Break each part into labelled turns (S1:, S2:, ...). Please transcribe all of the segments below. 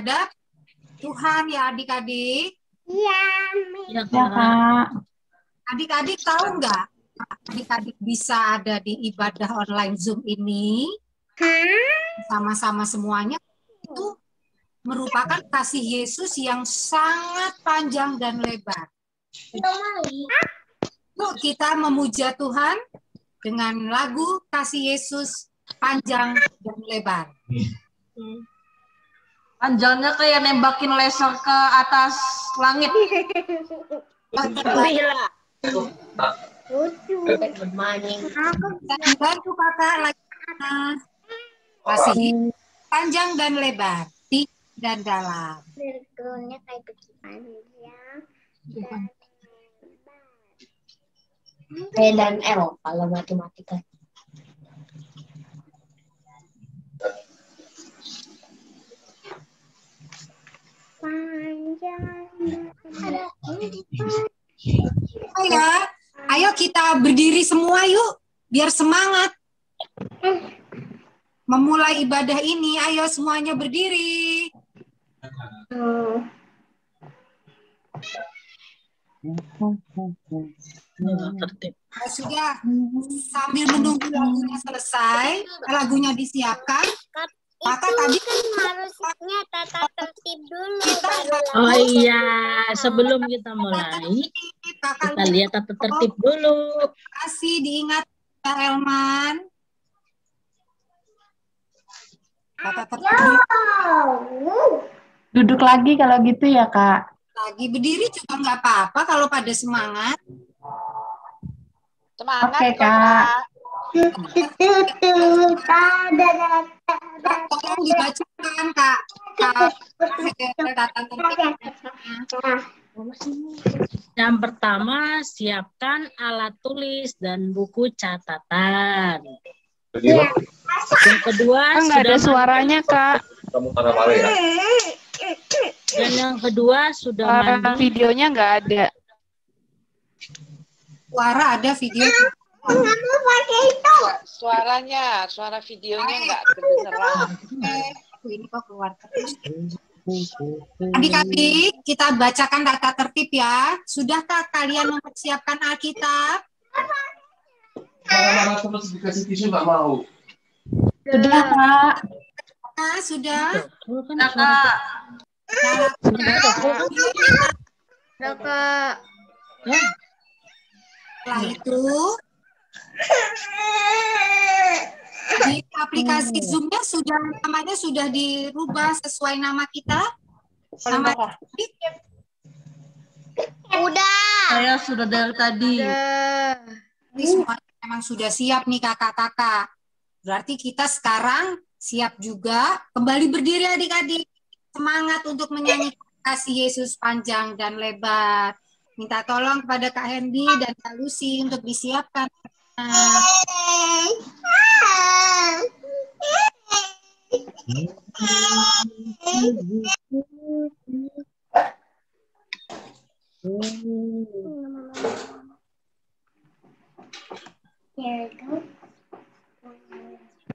S1: kepada Tuhan ya adik-adik.
S2: Iya,
S3: Ya, Kak.
S1: Adik-adik tahu nggak? Adik-adik bisa ada di ibadah online Zoom ini sama-sama semuanya itu merupakan kasih Yesus yang sangat panjang dan lebar. Yuk kita memuja Tuhan dengan lagu kasih Yesus panjang dan lebar.
S3: Panjangnya kayak nembakin laser ke atas langit.
S2: Gila.
S1: Dan bantu kakak lagi. Kasih panjang dan lebar, tinggi dan dalam.
S2: Circle-nya kayak panjang. P dan L kalau matematika. Panjang.
S1: Ayo kita berdiri semua yuk, biar semangat. Memulai ibadah ini, ayo semuanya berdiri. Sudah, sambil menunggu lagunya selesai, lagunya disiapkan. Maka tadi
S2: harusnya tata tertib dulu.
S4: Oh iya, sebelum kita mulai, kita lihat tata tertib dulu.
S1: Kasih diingat Kak Elman. Tata tertib.
S5: Duduk lagi kalau gitu ya, Kak.
S1: Lagi berdiri juga nggak apa-apa kalau pada semangat.
S6: Semangat.
S5: Oke, Kak.
S1: Tolong dibacakan Kak.
S4: Yang pertama, siapkan alat tulis dan buku catatan. Yang kedua,
S5: Nggak ada suaranya, Kak.
S4: Dan yang kedua, sudah mandi.
S5: Videonya nggak ada.
S1: Suara ada, video.
S6: Suara videonya nggak kedengeran.
S1: Ini kok keluar terus. Adik-adik, kita bacakan tata tertib ya. Sudahkah kalian mempersiapkan Alkitab?
S7: Marah-marah terus dikasih tisu nggak mau.
S5: Sudah, Kak.
S1: Nah, sudah. Setelah itu, di aplikasi Zoom-nya sudah namanya sudah dirubah sesuai nama kita. Nama
S2: Udah.
S3: Saya sudah dari tadi.
S1: ini semua memang sudah siap nih kakak-kakak. Berarti kita sekarang siap juga kembali berdiri adik-adik. Semangat untuk menyanyi kasih Yesus panjang dan lebar. Minta tolong kepada Kak Hendy dan Kak Lucy untuk disiapkan.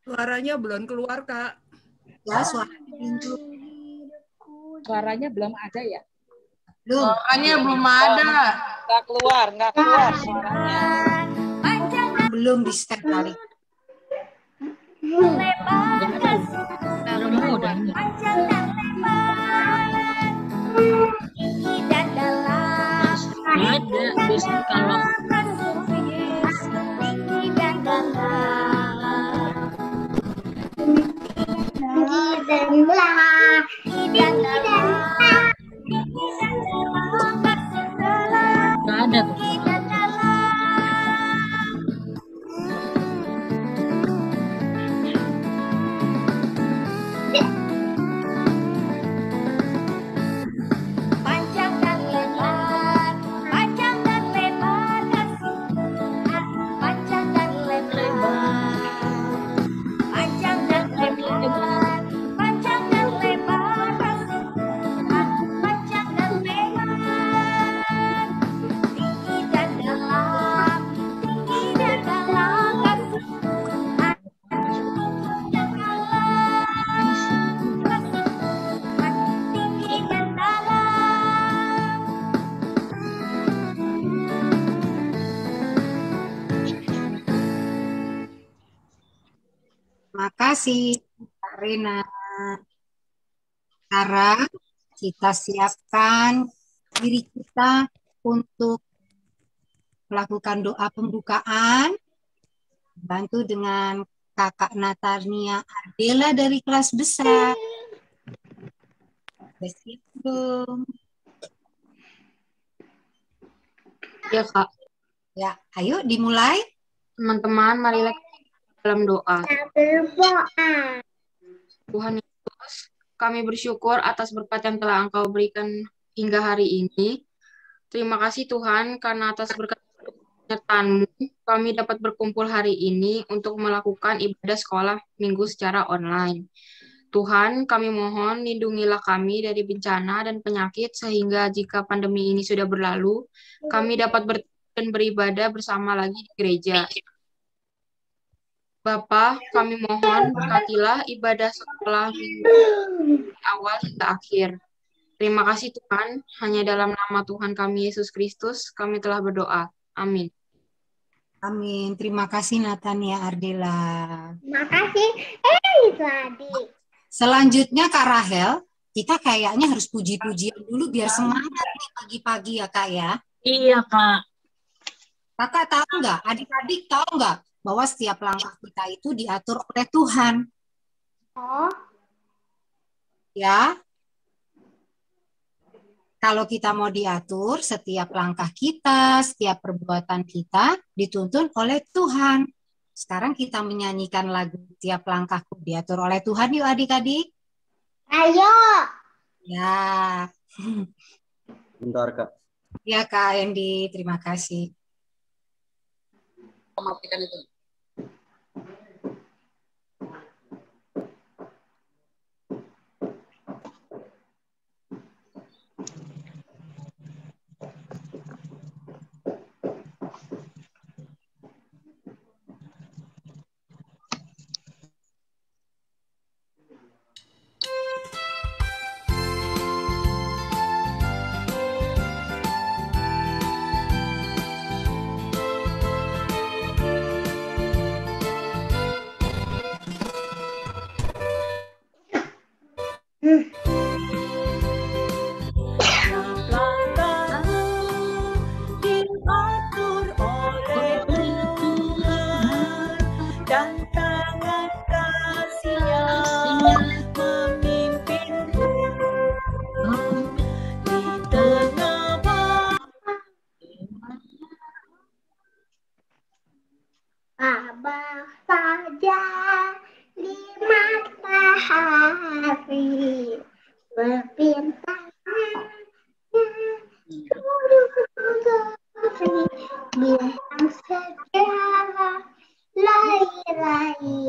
S8: Suaranya belum keluar, Kak.
S1: Ya, suaranya pintu.
S6: Suaranya belum ada ya?
S1: Belum.
S3: Suaranya belum ada.
S6: Nggak keluar suaranya.
S1: Belum di step kali.
S4: Ada, biasanya kalau nggak ada tuh.
S2: Panjang dan lebar, panjang dan lebar kasih. Panjang dan lebar, panjang dan lebar, panjang dan lebar kasih.
S1: kasih Kak Rina. Sekarang kita siapkan diri kita untuk melakukan doa pembukaan. Bantu dengan Kakak Natania Ardela dari kelas besar. Udah siap belum?
S9: Ya Kak,
S1: Ya, ayo dimulai.
S9: teman-teman marilah kita dalam doa. Tuhan Yesus, kami bersyukur atas berkat yang telah Engkau berikan hingga hari ini. Terima kasih Tuhan karena atas berkat penyertaan-Mu kami dapat berkumpul hari ini untuk melakukan ibadah sekolah minggu secara online. Tuhan, kami mohon lindungilah kami dari bencana dan penyakit sehingga jika pandemi ini sudah berlalu, kami dapat bertemu dan beribadah bersama lagi di gereja. Bapa, kami mohon berkatilah ibadah sekolah minggu awal hingga akhir. Terima kasih Tuhan, hanya dalam nama Tuhan kami Yesus Kristus kami telah berdoa. Amin.
S1: Amin. Terima kasih Natania Ardela.
S2: Makasih. Tadi.
S1: Selanjutnya Kak Rahel, kita kayaknya harus puji-pujian dulu biar semangat nih pagi-pagi ya Kak ya.
S4: Iya, Kak.
S1: Kakak tahu nggak, adik-adik tahu nggak bahwa setiap langkah kita itu diatur oleh Tuhan?
S2: Oh.
S1: Ya. Kalau kita mau diatur, setiap langkah kita, setiap perbuatan kita dituntun oleh Tuhan. Sekarang kita menyanyikan lagu Setiap Langkahku Diatur oleh Tuhan yuk adik-adik.
S2: Ayo.
S1: Ya.
S10: Bentar, Kak.
S1: Ya Kak Endi, terima kasih.
S6: Matikan itu.
S2: Abang saja di matahari berbintang bilang saja lari-lari.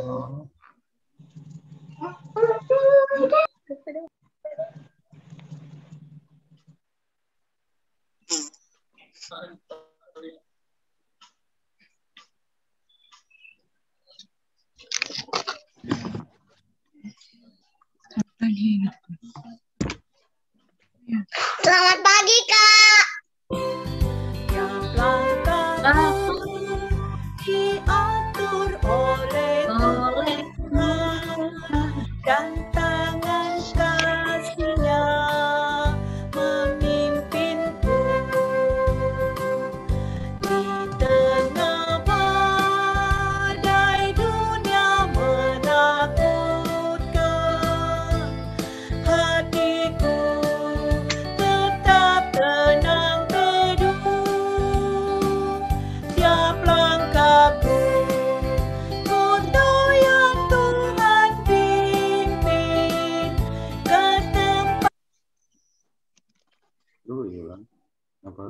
S2: Selamat pagi, Kak.
S11: Diatur oleh Tuhan dan tangan kasih-Nya memimpinku di tengah badai dunia menakutkan. Hatiku tetap tenang teduh, tiap langkahku untuk yang Tuhan pimpin ke tempat
S10: Hilang. Apa?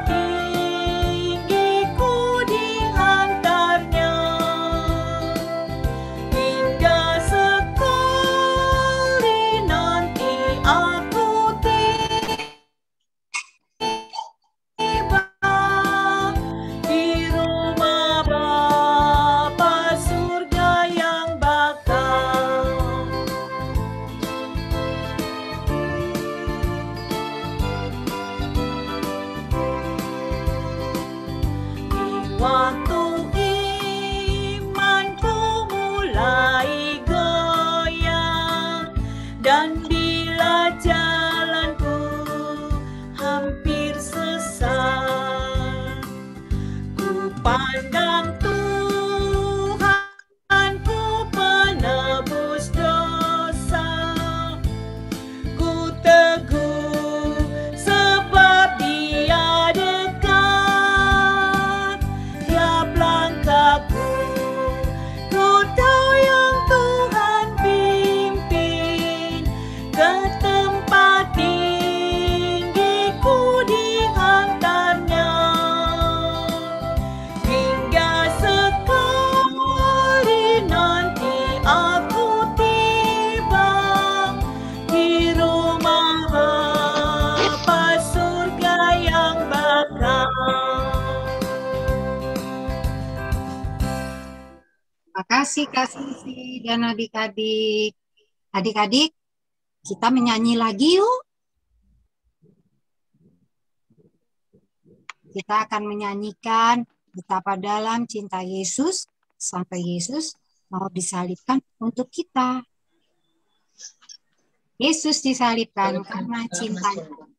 S11: tinggiku dihantarnya hingga sekali nanti aku tiba di rumah Bapa surga yang bakal.
S1: Terima kasih Kak Sisi dan adik-adik. Adik-adik, kita menyanyi lagi yuk. Kita akan menyanyikan betapa dalam cinta Yesus sampai Yesus mau disalibkan untuk kita. Yesus disalibkan karena cintanya.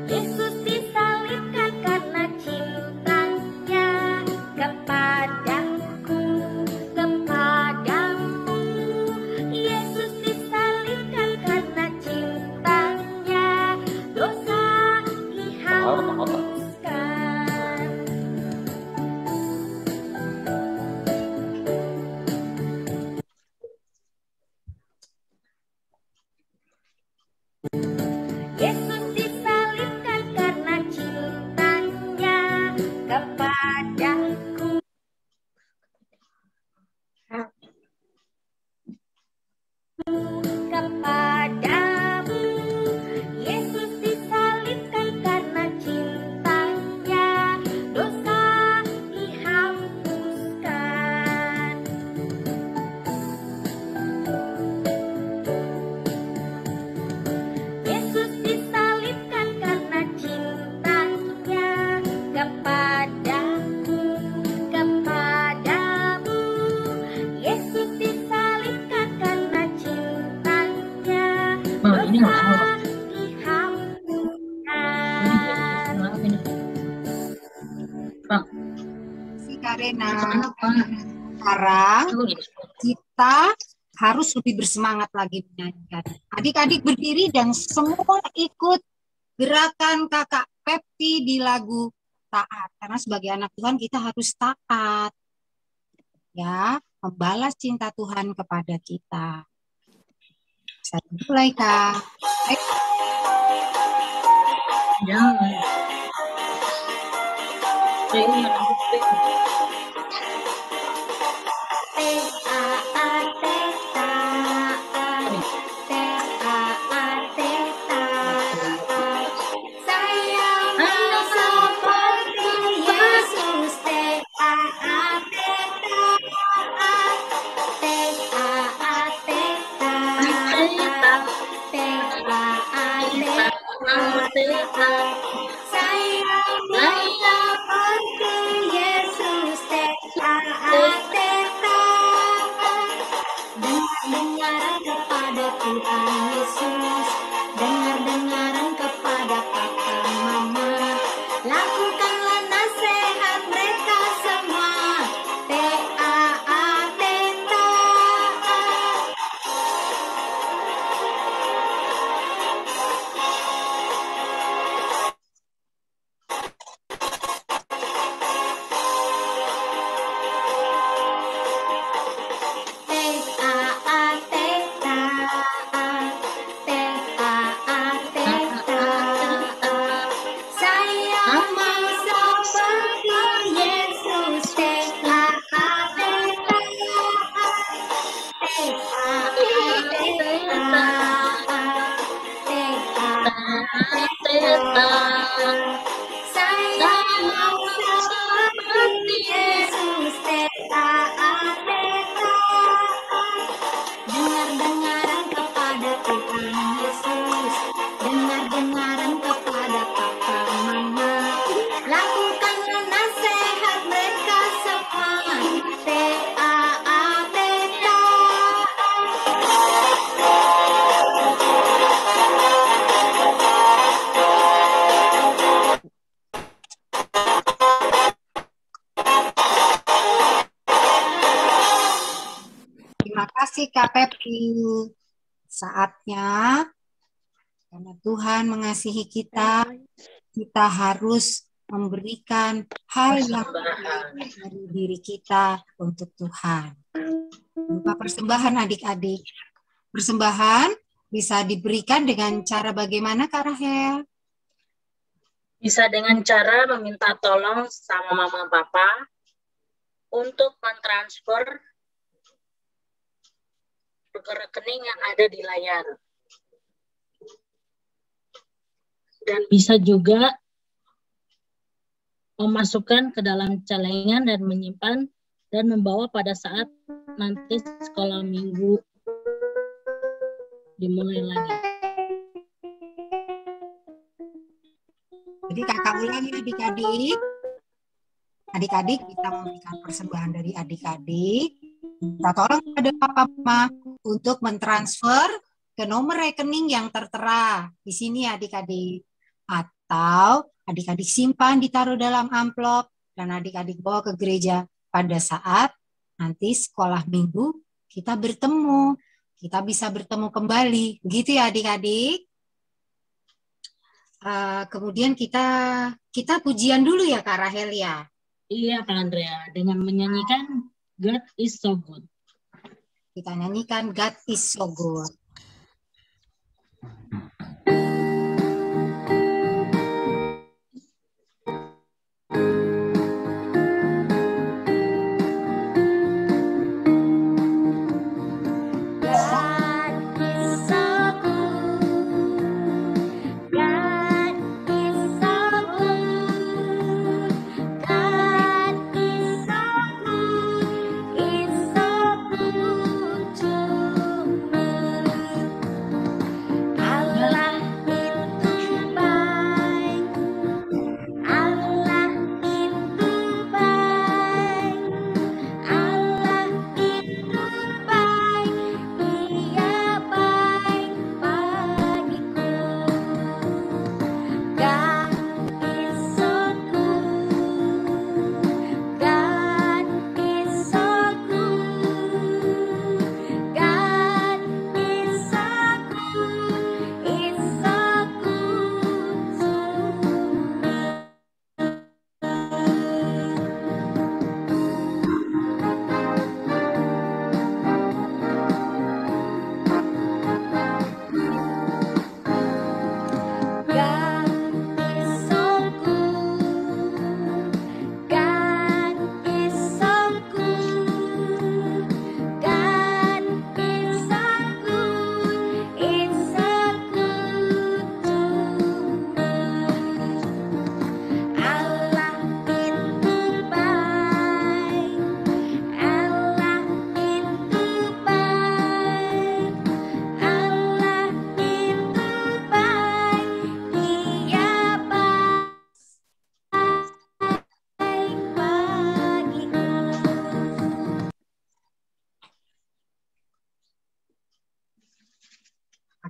S12: Yesus disalibkan karena cintanya kepadaku, kepadamu. Yesus disalibkan karena cintanya, dosa dihapuskan. Yesus disalibkan karena cintanya kepadaku. Kepadamu, Yesus disalibkan karena cintanya, dosa dihapuskan. Yesus disalibkan karena cintanya kepadaku, kepadamu. Yesus disalibkan karena cintanya, dosa dihapuskan.
S1: Si Karena sekarang kita harus lebih bersemangat lagi menyanyikan. Adik-adik berdiri dan semua ikut gerakan Kakak Pepti di lagu Taat. Karena sebagai anak Tuhan kita harus taat. Ya, membalas cinta Tuhan kepada kita. Saya mulai, Kak.
S4: Jangan.
S12: Dengar-dengaran kepada Tuhan Yesus, dengar-dengaran kepada papa mama, lakukanlah nasihat mereka semua. Taat, taat. Dengar-dengaran kepada Tuhan Yesus, dengar-dengaran kepada papa mama, lakukanlah nasihat mereka semua. Taat,
S1: Terima kasih Kak Pepti. Saatnya, karena Tuhan mengasihi kita, kita harus memberikan hal yang terbaik dari diri kita untuk Tuhan. Berupa persembahan adik-adik. Persembahan bisa diberikan dengan cara bagaimana, Kak Rahel?
S4: Bisa dengan cara meminta tolong sama mama papa untuk mentransfer ke rekening yang ada di layar. Dan bisa juga memasukkan ke dalam celengan dan menyimpan dan membawa pada saat nanti sekolah minggu dimulai lagi.
S1: Jadi kakak ulangi adik-adik. Adik-adik bisa memberikan persembahan dari adik-adik. Kita tolong kepada papa mama untuk mentransfer ke nomor rekening yang tertera di sini adik-adik. Atau adik-adik simpan ditaruh dalam amplop dan adik-adik bawa ke gereja pada saat nanti sekolah minggu kita bertemu. Kita bisa bertemu kembali. Begitu ya adik-adik. Kemudian kita pujian dulu ya Kak Rahel ya.
S4: Iya Kak Andrea, dengan menyanyikan God is so good.
S1: Kita nyanyikan God is so good.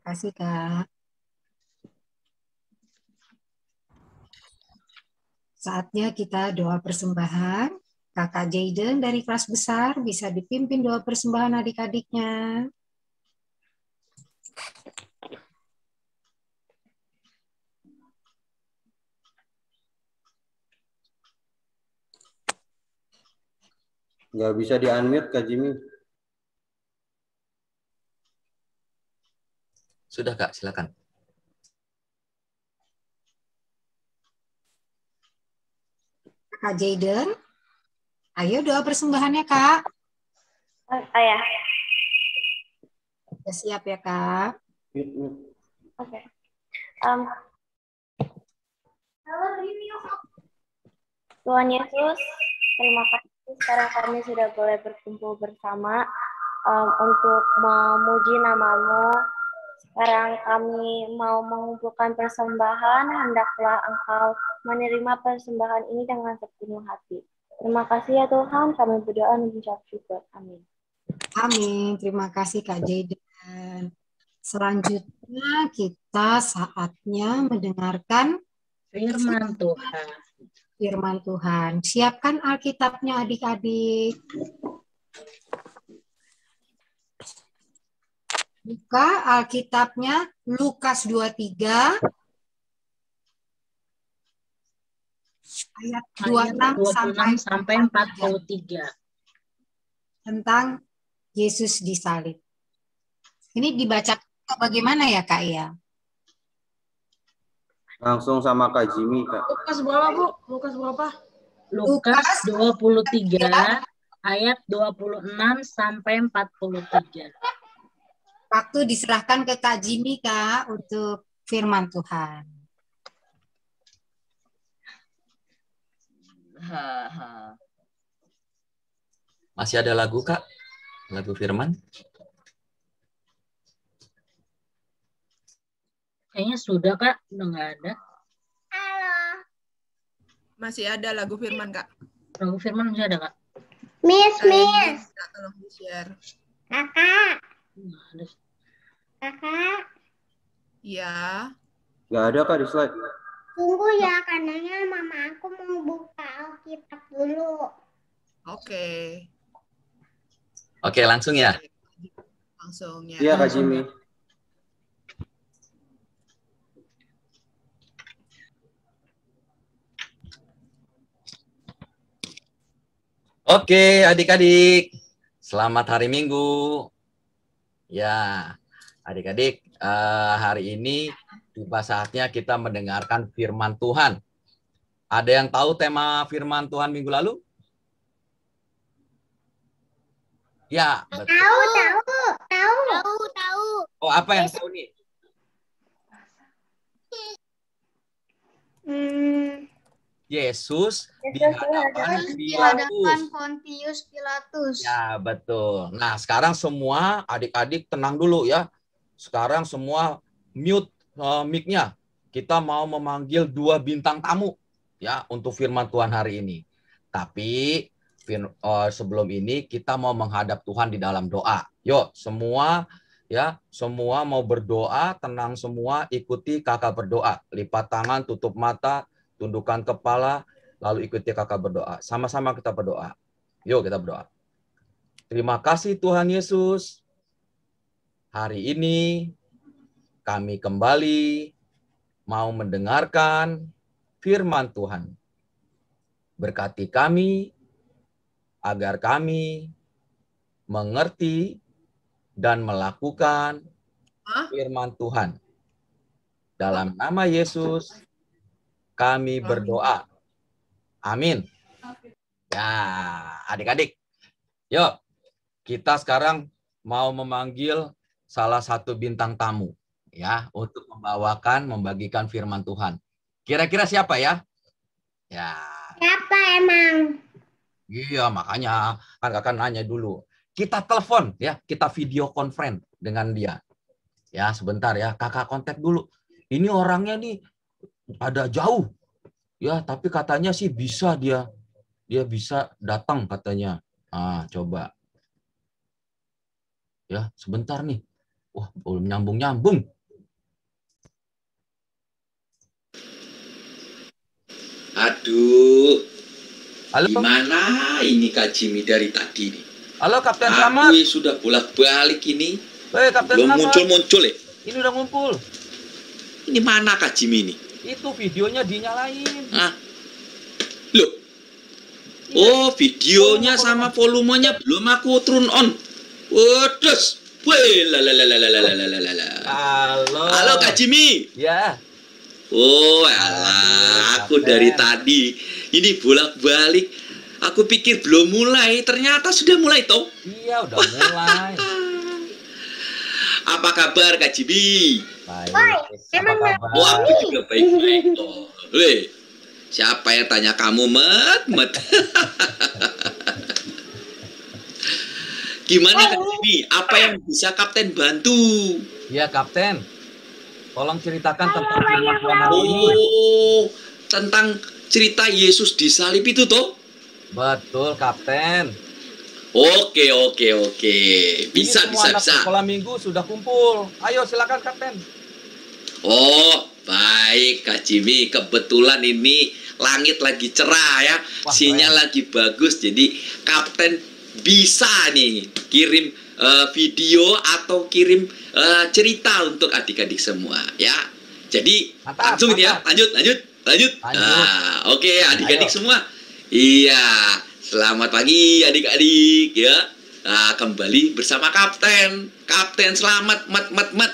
S1: Terima kasih, Kak. Saatnya kita doa persembahan. Kakak Jayden dari kelas besar bisa dipimpin doa persembahan adik-adiknya.
S10: Nggak bisa di-unmute, Kak Jimmy.
S13: Sudah, Kak, silakan.
S1: Kak Jayden, ayo doa persembahannya, Kak.
S2: Ayah.
S1: Sudah siap ya, Kak?
S2: Oke. Tuhan Yesus, terima kasih sekarang kami sudah boleh berkumpul bersama untuk memuji nama-Mu. Sekarang kami mau mengumpulkan persembahan, hendaklah Engkau menerima persembahan ini dengan sepenuh hati. Terima kasih ya Tuhan, kami berdoa dan mengucap syukur. Amin.
S1: Amin. Terima kasih Kak Jayden. Selanjutnya kita saatnya mendengarkan
S4: firman Tuhan.
S1: Firman Tuhan. Siapkan Alkitabnya adik-adik. Buka Alkitabnya Lukas 23 ayat 26 sampai 43. Tentang Yesus disalib. Ini dibaca bagaimana ya Kak ya?
S10: Langsung sama Kak Jimmy, Kak.
S3: Lukas berapa, Bu? Lukas berapa?
S4: Lukas 23 ayat 26 sampai 43.
S1: Waktu diserahkan ke Kak Jimmy, Kak, untuk firman Tuhan.
S13: Masih ada lagu, Kak? Lagu firman?
S4: Kayaknya sudah, Kak. Udah nggak ada.
S8: Masih ada lagu firman, Kak.
S4: Lagu firman masih ada, Kak.
S12: Miss.
S8: Kak, tolong di-share.
S12: Kakak. Kakak.
S8: Ya.
S10: Nggak ada, Kak, di slide.
S12: Tunggu ya, karena mama aku mau buka Alkitab dulu.
S8: Oke.
S13: Oke, langsung ya.
S8: Langsung ya.
S10: Iya, Kak Jimmy.
S13: Oke, adik-adik. Selamat hari Minggu. Ya, adik-adik, hari ini tiba saatnya kita mendengarkan firman Tuhan. Ada yang tahu tema firman Tuhan minggu lalu? Ya, betul.
S12: Tahu.
S13: Oh, apa yang tahu nih? Yesus di hadapan
S12: Pontius Pilatus.
S13: Ya, betul. Nah, sekarang semua adik-adik tenang dulu ya. Sekarang semua mute mic-nya. Kita mau memanggil 2 bintang tamu ya untuk firman Tuhan hari ini. Tapi sebelum ini kita mau menghadap Tuhan di dalam doa. Yuk, semua mau berdoa, tenang semua, ikuti kakak berdoa. Lipat tangan, tutup mata, tundukkan kepala, lalu ikuti kakak berdoa. Sama-sama kita berdoa. Yuk kita berdoa. Terima kasih Tuhan Yesus. Hari ini kami kembali mau mendengarkan firman Tuhan. Berkati kami agar kami mengerti dan melakukan firman Tuhan. Dalam nama Yesus kami berdoa. Amin. Ya, adik-adik. Yuk, kita sekarang mau memanggil salah satu bintang tamu ya untuk membagikan firman Tuhan. Kira-kira siapa ya? Ya.
S12: Siapa emang?
S13: Iya, makanya kan kakak nanya dulu. Kita telepon ya, kita video conference dengan dia. Ya, sebentar ya, kakak kontak dulu. Ini orangnya nih ada jauh. Ya, tapi katanya sih bisa dia bisa datang katanya. Coba. Ya, sebentar nih. Wah, belum nyambung-nyambung.
S14: Aduh.
S13: Halo.
S14: Gimana ini Kak Jimmy dari tadi nih?
S13: Halo Kapten Selamat.
S14: Aku sudah bolak-balik ini.
S13: Kapten
S14: belum
S13: Selamat.
S14: Muncul-muncul ya?
S13: Ini udah ngumpul.
S14: Ini mana Kak Jimmy nih?
S13: Itu videonya dinyalain.
S14: Loh. Oh, videonya sama volumenya belum aku turn on. Waduh. Halo Kak Jimmy.
S13: Ya.
S14: Oh, alah, aku dari tadi ini bolak-balik. Aku pikir belum mulai, ternyata sudah mulai toh.
S13: Iya, udah mulai.
S14: Apa kabar Kak Jimmy?
S13: Baik.
S12: Apa kabar?
S14: Wah, aku juga baik-baik toh. Weh, siapa yang tanya kamu, Met? Gimana Kak Jimmy? Apa yang bisa Kapten bantu?
S13: Ya, Kapten. Tolong ceritakan tentang firman Tuhan hari ini.
S14: Oh, tentang cerita Yesus disalib itu toh?
S13: Betul, Kapten.
S14: Oke. Bisa.
S13: Anak sekolah minggu sudah kumpul. Ayo, silakan Kapten.
S14: Oh, baik Kak Jimmy. Kebetulan ini langit lagi cerah ya. Sinyal lagi bagus. Jadi Kapten bisa nih kirim video atau kirim cerita untuk adik-adik semua ya. Jadi langsung ya, lanjut. Oke, adik-adik semua. Iya, selamat pagi adik-adik ya. Nah, kembali bersama Kapten. Kapten selamat, mat.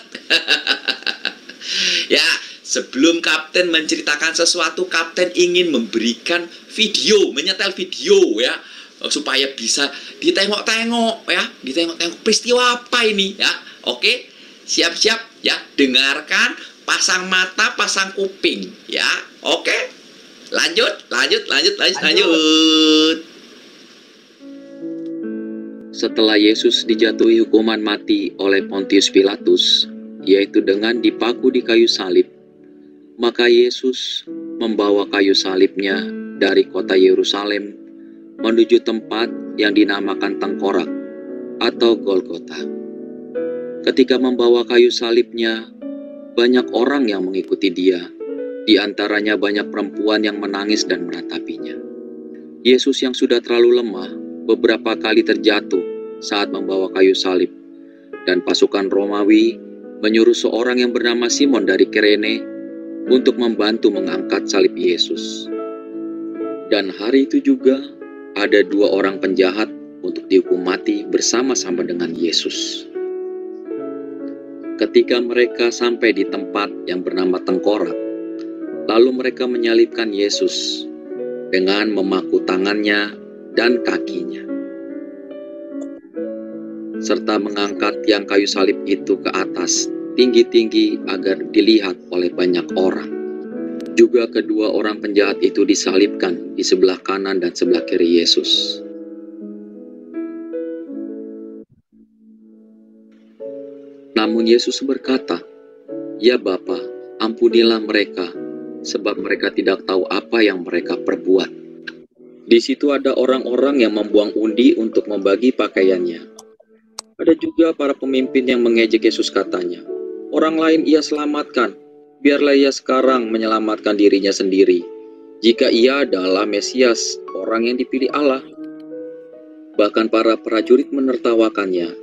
S14: Ya, sebelum Kapten menceritakan sesuatu, Kapten ingin memberikan video, menyetel video ya, supaya bisa ditengok-tengok ya, ditengok-tengok peristiwa apa ini ya. Oke, siap-siap ya, dengarkan, pasang mata, pasang kuping ya. Oke, lanjut.
S15: Setelah Yesus dijatuhi hukuman mati oleh Pontius Pilatus, yaitu dengan dipaku di kayu salib, maka Yesus membawa kayu salibnya dari kota Yerusalem menuju tempat yang dinamakan Tengkorak atau Golgota. Ketika membawa kayu salibnya, banyak orang yang mengikuti dia, di antaranya banyak perempuan yang menangis dan meratapinya. Yesus yang sudah terlalu lemah beberapa kali terjatuh saat membawa kayu salib, dan pasukan Romawi menyuruh seorang yang bernama Simon dari Kirene untuk membantu mengangkat salib Yesus. Dan hari itu juga ada 2 orang penjahat untuk dihukum mati bersama-sama dengan Yesus. Ketika mereka sampai di tempat yang bernama Tengkorak, lalu mereka menyalibkan Yesus dengan memaku tangannya dan kakinya, serta mengangkat tiang kayu salib itu ke atas tinggi-tinggi agar dilihat oleh banyak orang. Juga kedua orang penjahat itu disalibkan di sebelah kanan dan sebelah kiri Yesus. Namun Yesus berkata, "Ya Bapa, ampunilah mereka, sebab mereka tidak tahu apa yang mereka perbuat." Di situ ada orang-orang yang membuang undi untuk membagi pakaiannya. Ada juga para pemimpin yang mengejek Yesus, katanya, "Orang lain ia selamatkan, biarlah ia sekarang menyelamatkan dirinya sendiri, jika ia adalah Mesias, orang yang dipilih Allah." Bahkan para prajurit menertawakannya,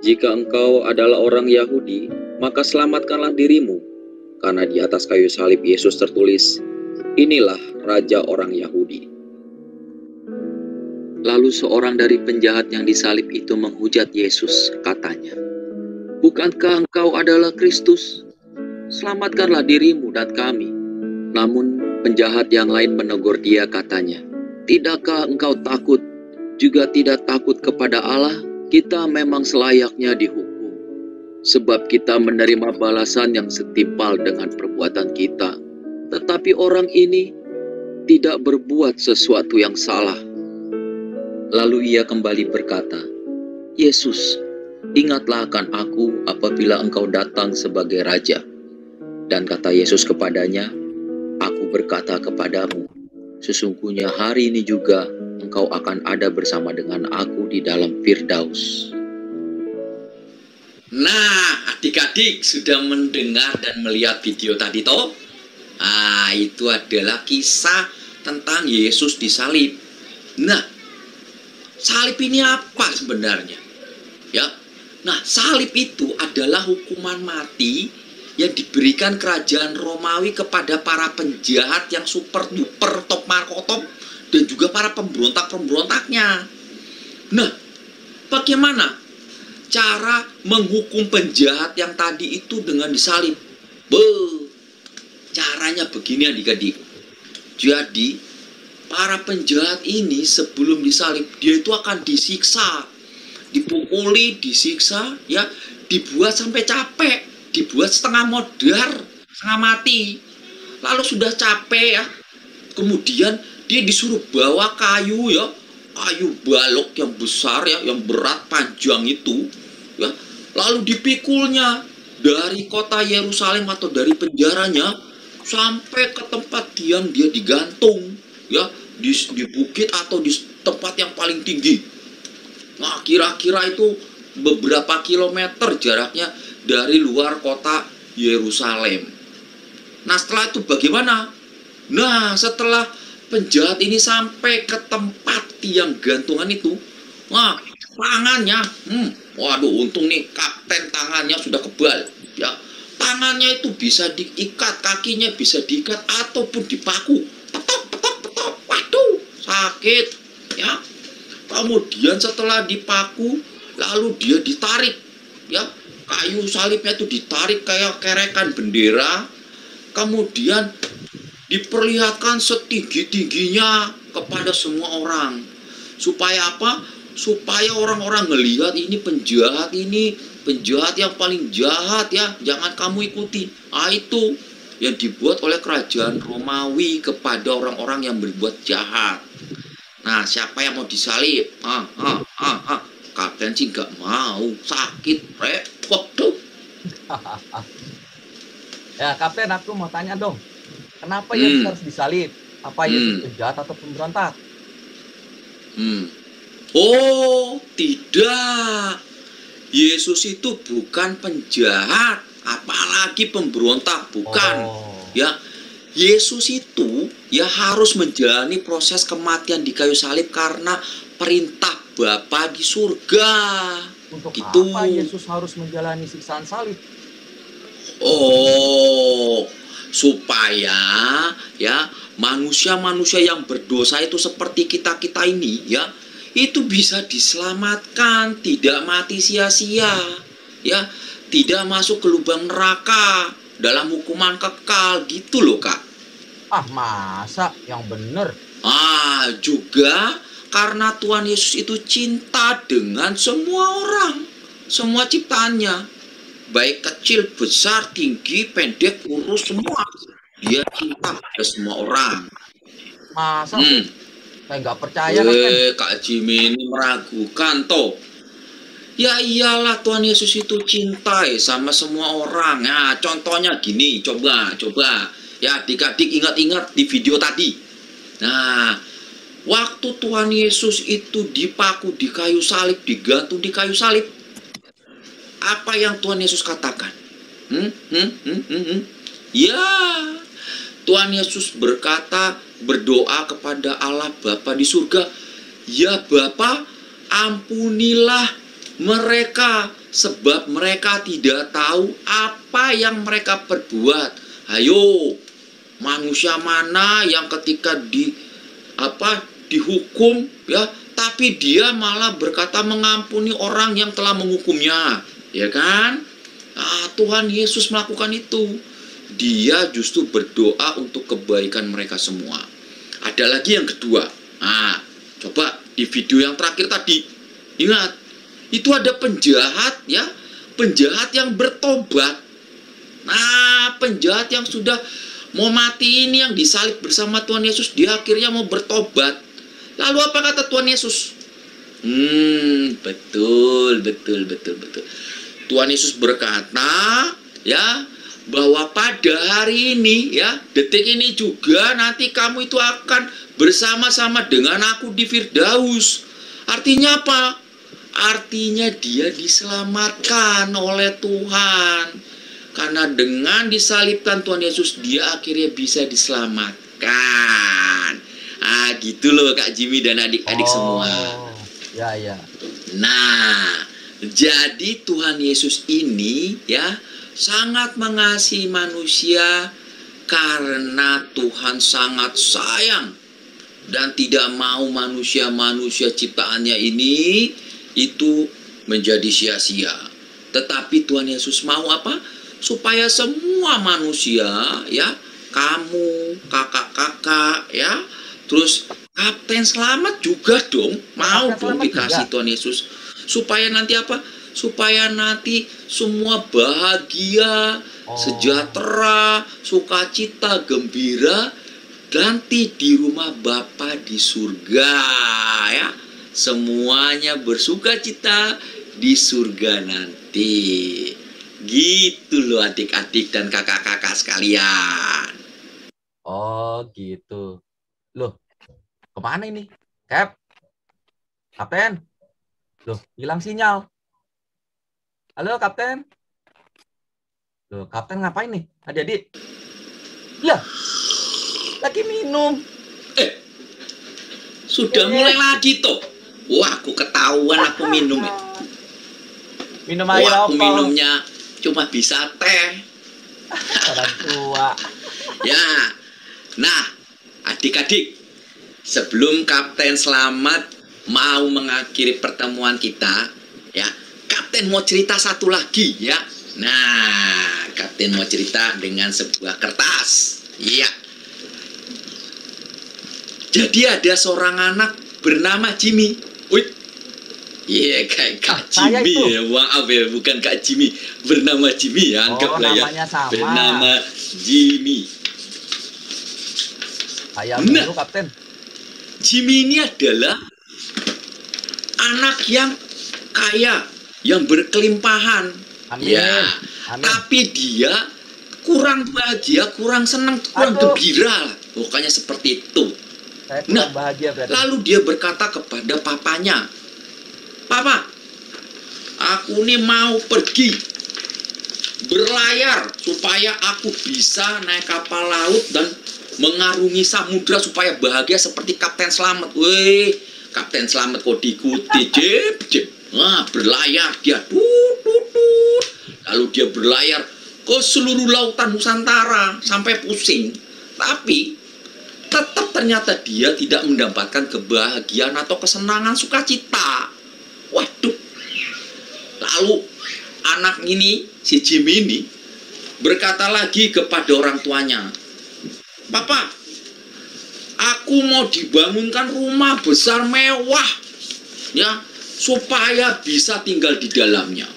S15: "Jika engkau adalah orang Yahudi, maka selamatkanlah dirimu, karena di atas kayu salib Yesus tertulis, 'Inilah Raja orang Yahudi.'" Lalu seorang dari penjahat yang disalib itu menghujat Yesus, katanya, "Bukankah engkau adalah Kristus? Selamatkanlah dirimu dan kami." Namun penjahat yang lain menegur dia, katanya, "Tidakkah engkau takut, juga tidak takut kepada Allah? Kita memang selayaknya dihukum, sebab kita menerima balasan yang setimpal dengan perbuatan kita. Tetapi orang ini tidak berbuat sesuatu yang salah." Lalu ia kembali berkata, "Yesus, ingatlah akan aku apabila engkau datang sebagai Raja." Dan kata Yesus kepadanya, "Aku berkata kepadamu, sesungguhnya hari ini juga engkau akan ada bersama dengan aku di dalam Firdaus."
S14: Nah, adik-adik sudah mendengar dan melihat video tadi toh? Ah, itu adalah kisah tentang Yesus disalib. Nah, salib ini apa sebenarnya? Ya. Nah, salib itu adalah hukuman mati yang diberikan kerajaan Romawi kepada para penjahat yang super duper top markotop dan juga para pemberontak-pemberontaknya. Nah, bagaimana cara menghukum penjahat yang tadi itu dengan disalib? Caranya begini adik-adik. Jadi, para penjahat ini sebelum disalib, dia itu akan disiksa, dipukuli, disiksa, ya, dibuat sampai capek, dibuat setengah modar, setengah mati. Lalu sudah capek ya, kemudian dia disuruh bawa kayu ya, kayu balok yang besar ya, yang berat panjang itu, ya, lalu dipikulnya dari kota Yerusalem atau dari penjaranya sampai ke tempat yang dia digantung. Ya, di bukit atau di tempat yang paling tinggi. Nah, kira-kira itu beberapa kilometer jaraknya dari luar kota Yerusalem. Nah, setelah itu bagaimana? Nah, setelah penjahat ini sampai ke tempat tiang gantungan itu, nah, tangannya, waduh, untung nih kapten tangannya sudah kebal. Ya, tangannya itu bisa diikat, kakinya bisa diikat ataupun dipaku. Waduh, sakit ya. Kemudian setelah dipaku, lalu dia ditarik, ya, kayu salibnya itu ditarik kayak kerekan bendera, kemudian diperlihatkan setinggi-tingginya kepada semua orang. Supaya apa? Supaya orang-orang ngelihat ini penjahat yang paling jahat ya, jangan kamu ikuti. Itu yang dibuat oleh kerajaan Romawi kepada orang-orang yang berbuat jahat. Nah, siapa yang mau disalib? Kapten sih nggak mau, sakit, repot tuh.
S13: Ya, Kapten, aku mau tanya dong. Kenapa Yesus harus disalib? Apa Yesus penjahat atau pemberontak?
S14: Oh, tidak. Yesus itu bukan penjahat, apalagi pemberontak, bukan. Ya, Yesus itu ya harus menjalani proses kematian di kayu salib karena perintah Bapa di surga.
S13: Untuk
S14: gitu.
S13: apa Yesus harus menjalani siksaan salib?
S14: Oh, supaya ya manusia-manusia yang berdosa itu seperti kita-kita ini ya, itu bisa diselamatkan, tidak mati sia-sia, ya, tidak masuk ke lubang neraka dalam hukuman kekal gitu loh, Kak.
S13: Masa yang benar?
S14: Juga karena Tuhan Yesus itu cinta dengan semua orang, semua ciptaannya, baik kecil, besar, tinggi, pendek, kurus, semua. Dia cinta pada semua orang.
S13: Masa? Saya nggak percaya.
S14: Kak Jimmy ini meragukan toh. Ya iyalah, Tuhan Yesus itu cinta sama semua orang. Nah, contohnya gini, coba. Ya, adik-adik ingat-ingat di video tadi. Nah, waktu Tuhan Yesus itu dipaku di kayu salib, digantung di kayu salib, apa yang Tuhan Yesus katakan? Ya, Tuhan Yesus berdoa kepada Allah Bapa di surga. Ya Bapa, ampunilah mereka, sebab mereka tidak tahu apa yang mereka perbuat. Ayo, manusia mana yang ketika dihukum ya, tapi dia malah berkata mengampuni orang yang telah menghukumnya, ya kan? Tuhan Yesus melakukan itu. Dia justru berdoa untuk kebaikan mereka semua. Ada lagi yang kedua. Coba di video yang terakhir tadi, ingat, itu ada penjahat ya, penjahat yang bertobat. Penjahat yang sudah mau mati ini, yang disalib bersama Tuhan Yesus, dia akhirnya mau bertobat. Lalu apa kata Tuhan Yesus? Betul. Tuhan Yesus berkata ya, bahwa pada hari ini ya, detik ini juga nanti kamu itu akan bersama-sama dengan aku di Firdaus. Artinya apa? Artinya dia diselamatkan oleh Tuhan. Karena dengan disalibkan Tuhan Yesus, dia akhirnya bisa diselamatkan. Gitu loh Kak Jimmy dan adik-adik semua.
S13: Ya.
S14: Nah, jadi Tuhan Yesus ini ya sangat mengasihi manusia karena Tuhan sangat sayang dan tidak mau manusia-manusia ciptaannya ini itu menjadi sia-sia. Tetapi Tuhan Yesus mau apa? Supaya semua manusia ya, kamu, kakak-kakak ya, terus Kapten Selamat juga dong mau dong dikasih Tuhan Yesus. Supaya nanti apa? Supaya nanti semua bahagia, sejahtera, sukacita, gembira nanti di rumah Bapa di surga ya. Semuanya bersukacita di surga nanti. Gitu loh adik-adik dan kakak-kakak sekalian.
S13: Oh gitu. Loh, kemana ini? Kapten? Loh, hilang sinyal. Halo Kapten? Loh, Kapten ngapain nih? Adik-adik? Lah, lagi minum.
S14: Sudah mulai lagi toh. Wah, aku ketahuan aku minum.
S13: Minum air
S14: apa? Aku minumnya cuma bisa teh.
S13: Orang tua.
S14: Ya. Nah, adik-adik, sebelum Kapten Selamat mau mengakhiri pertemuan kita, ya, Kapten mau cerita satu lagi, ya. Nah, Kapten mau cerita dengan sebuah kertas. Iya. Jadi ada seorang anak bernama Jimmy. Wih. Iya, kayak Kak Jimmy ya. Maaf ya, bukan Kak Jimmy. Bernama Jimmy ya, anggaplah ya.
S13: Sama.
S14: Bernama Jimmy.
S13: Ayam dulu, Kapten.
S14: Jimmy ini adalah anak yang kaya, yang berkelimpahan.
S13: Amin.
S14: Ya,
S13: Amin.
S14: tapi dia kurang bahagia, kurang senang, kurang gembira. Pokoknya seperti itu.
S13: Saya kurang bahagia berarti.
S14: Lalu dia berkata kepada papanya, "Papa, aku ini mau pergi berlayar supaya aku bisa naik kapal laut dan mengarungi samudra supaya bahagia seperti Kapten Slamet." Weh, Kapten Slamet kok diikuti, jep. Nah, berlayar dia, lalu dia berlayar ke seluruh lautan Nusantara sampai pusing. Tapi tetap ternyata dia tidak mendapatkan kebahagiaan atau kesenangan, sukacita. Waduh. Lalu anak ini, si Jimmy ini, berkata lagi kepada orang tuanya, "Papa, aku mau dibangunkan rumah besar mewah, ya, supaya bisa tinggal di dalamnya."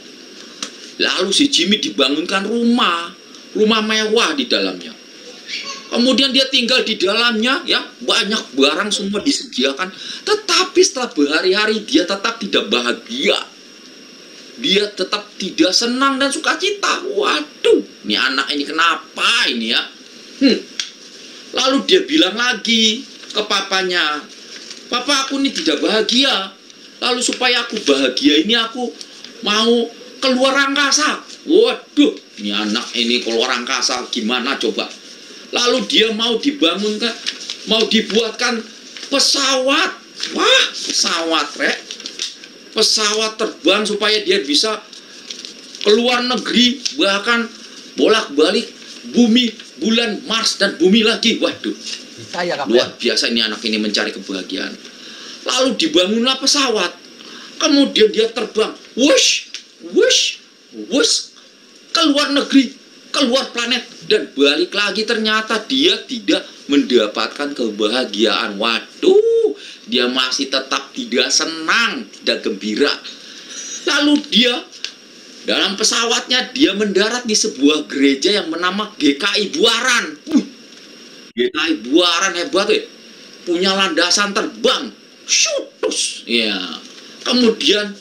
S14: Lalu si Jimmy dibangunkan rumah mewah di dalamnya. Kemudian dia tinggal di dalamnya, ya, banyak barang semua disediakan. Tetapi setelah berhari-hari dia tetap tidak bahagia. Dia tetap tidak senang dan sukacita. Waduh, ini anak ini kenapa ini ya? Lalu dia bilang lagi ke papanya, "Papa, aku ini tidak bahagia. Lalu supaya aku bahagia ini aku mau keluar angkasa." Waduh, ini anak ini keluar angkasa gimana coba? Lalu dia mau dibuatkan pesawat. Wah, pesawat, Rek. Pesawat terbang supaya dia bisa keluar negeri, bahkan bolak-balik bumi, bulan, Mars, dan bumi lagi. Waduh,
S13: bisa ya, Kapten?
S14: Luar biasa ini anak ini mencari kebahagiaan. Lalu dibangunlah pesawat. Kemudian dia terbang. Wush, keluar negeri, keluar planet, dan balik lagi ternyata dia tidak mendapatkan kebahagiaan. Waduh, dia masih tetap tidak senang, tidak gembira. Lalu dia dalam pesawatnya dia mendarat di sebuah gereja yang bernama GKI Buaran. GKI Buaran hebat, punya landasan terbang. Syutus, ya. Kemudian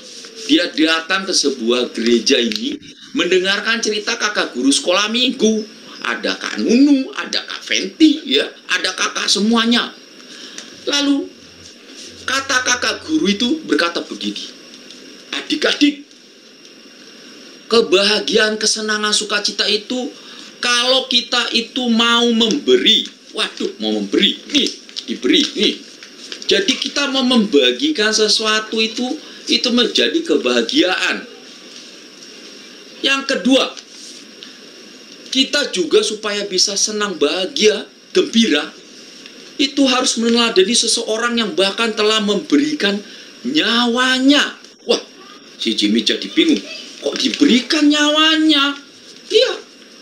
S14: dia datang ke sebuah gereja ini, mendengarkan cerita kakak guru sekolah minggu. Ada Kak Nunu, ada Kak Fenti, ya, ada kakak semuanya. Lalu kata kakak guru itu berkata begini, "Adik-adik, kebahagiaan, kesenangan, sukacita itu kalau kita itu mau memberi." Waduh, mau memberi, nih, diberi, nih. Jadi kita mau membagikan sesuatu itu menjadi kebahagiaan. Yang kedua, kita juga supaya bisa senang, bahagia, gembira, itu harus meneladani seseorang yang bahkan telah memberikan nyawanya. Wah, si Jimmy jadi bingung. Kok diberikan nyawanya? Iya,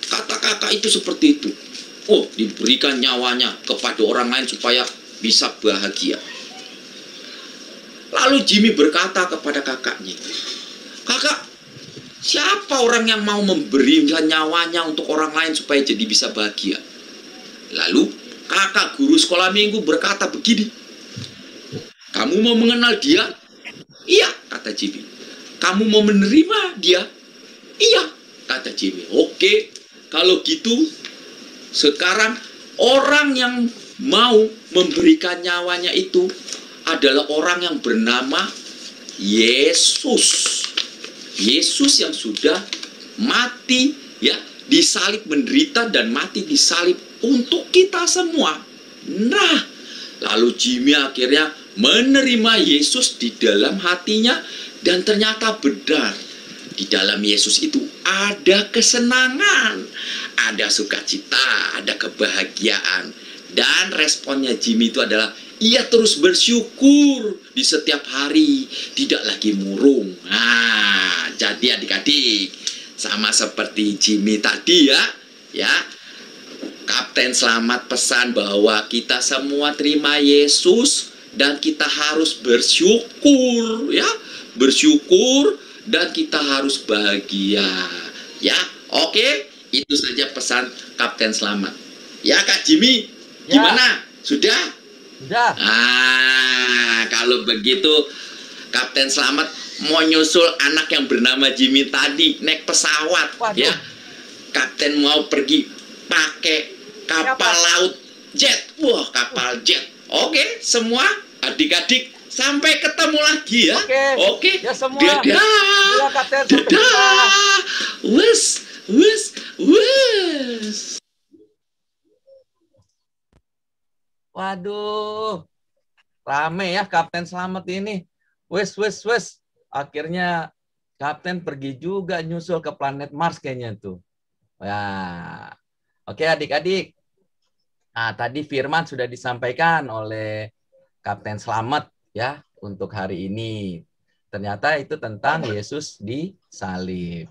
S14: kata kakak itu seperti itu. Oh, diberikan nyawanya kepada orang lain supaya bisa bahagia. Lalu Jimmy berkata kepada kakaknya, "Kakak, siapa orang yang mau memberikan nyawanya untuk orang lain supaya jadi bisa bahagia?" Lalu kakak guru sekolah minggu berkata begini, "Kamu mau mengenal dia?" "Iya," kata Jimmy. "Kamu mau menerima dia?" "Iya," kata Jimmy. "Oke, kalau gitu sekarang orang yang mau memberikan nyawanya itu adalah orang yang bernama Yesus. Yesus yang sudah mati, ya, disalib, menderita dan mati disalib untuk kita semua." Nah, lalu Jimmy akhirnya menerima Yesus di dalam hatinya, dan ternyata benar, di dalam Yesus itu ada kesenangan, ada sukacita, ada kebahagiaan. Dan responnya Jimmy itu adalah ia terus bersyukur di setiap hari, tidak lagi murung. Nah, jadi adik-adik, sama seperti Jimmy tadi ya, Kapten Selamat pesan bahwa kita semua terima Yesus dan kita harus bersyukur ya, bersyukur dan kita harus bahagia ya. Oke, itu saja pesan Kapten Selamat. Ya Kak Jimmy, gimana? Sudah?
S13: Sudah.
S14: Ah, kalau begitu Kapten Selamat mau nyusul anak yang bernama Jimmy tadi naik pesawat. Waduh. Ya. Kapten mau pergi pakai kapal laut jet. Wah, kapal jet. Oke, semua adik-adik sampai ketemu lagi ya. Oke.
S13: Ya semua.
S14: Dadah.
S13: Ya, Kapten.
S14: Dadah. Wes.
S13: Waduh, rame ya Kapten Selamat ini. Wes. Akhirnya Kapten pergi juga nyusul ke planet Mars kayaknya tuh. Ya, oke adik-adik. Nah, tadi firman sudah disampaikan oleh Kapten Selamat ya untuk hari ini. Ternyata itu tentang Yesus disalib.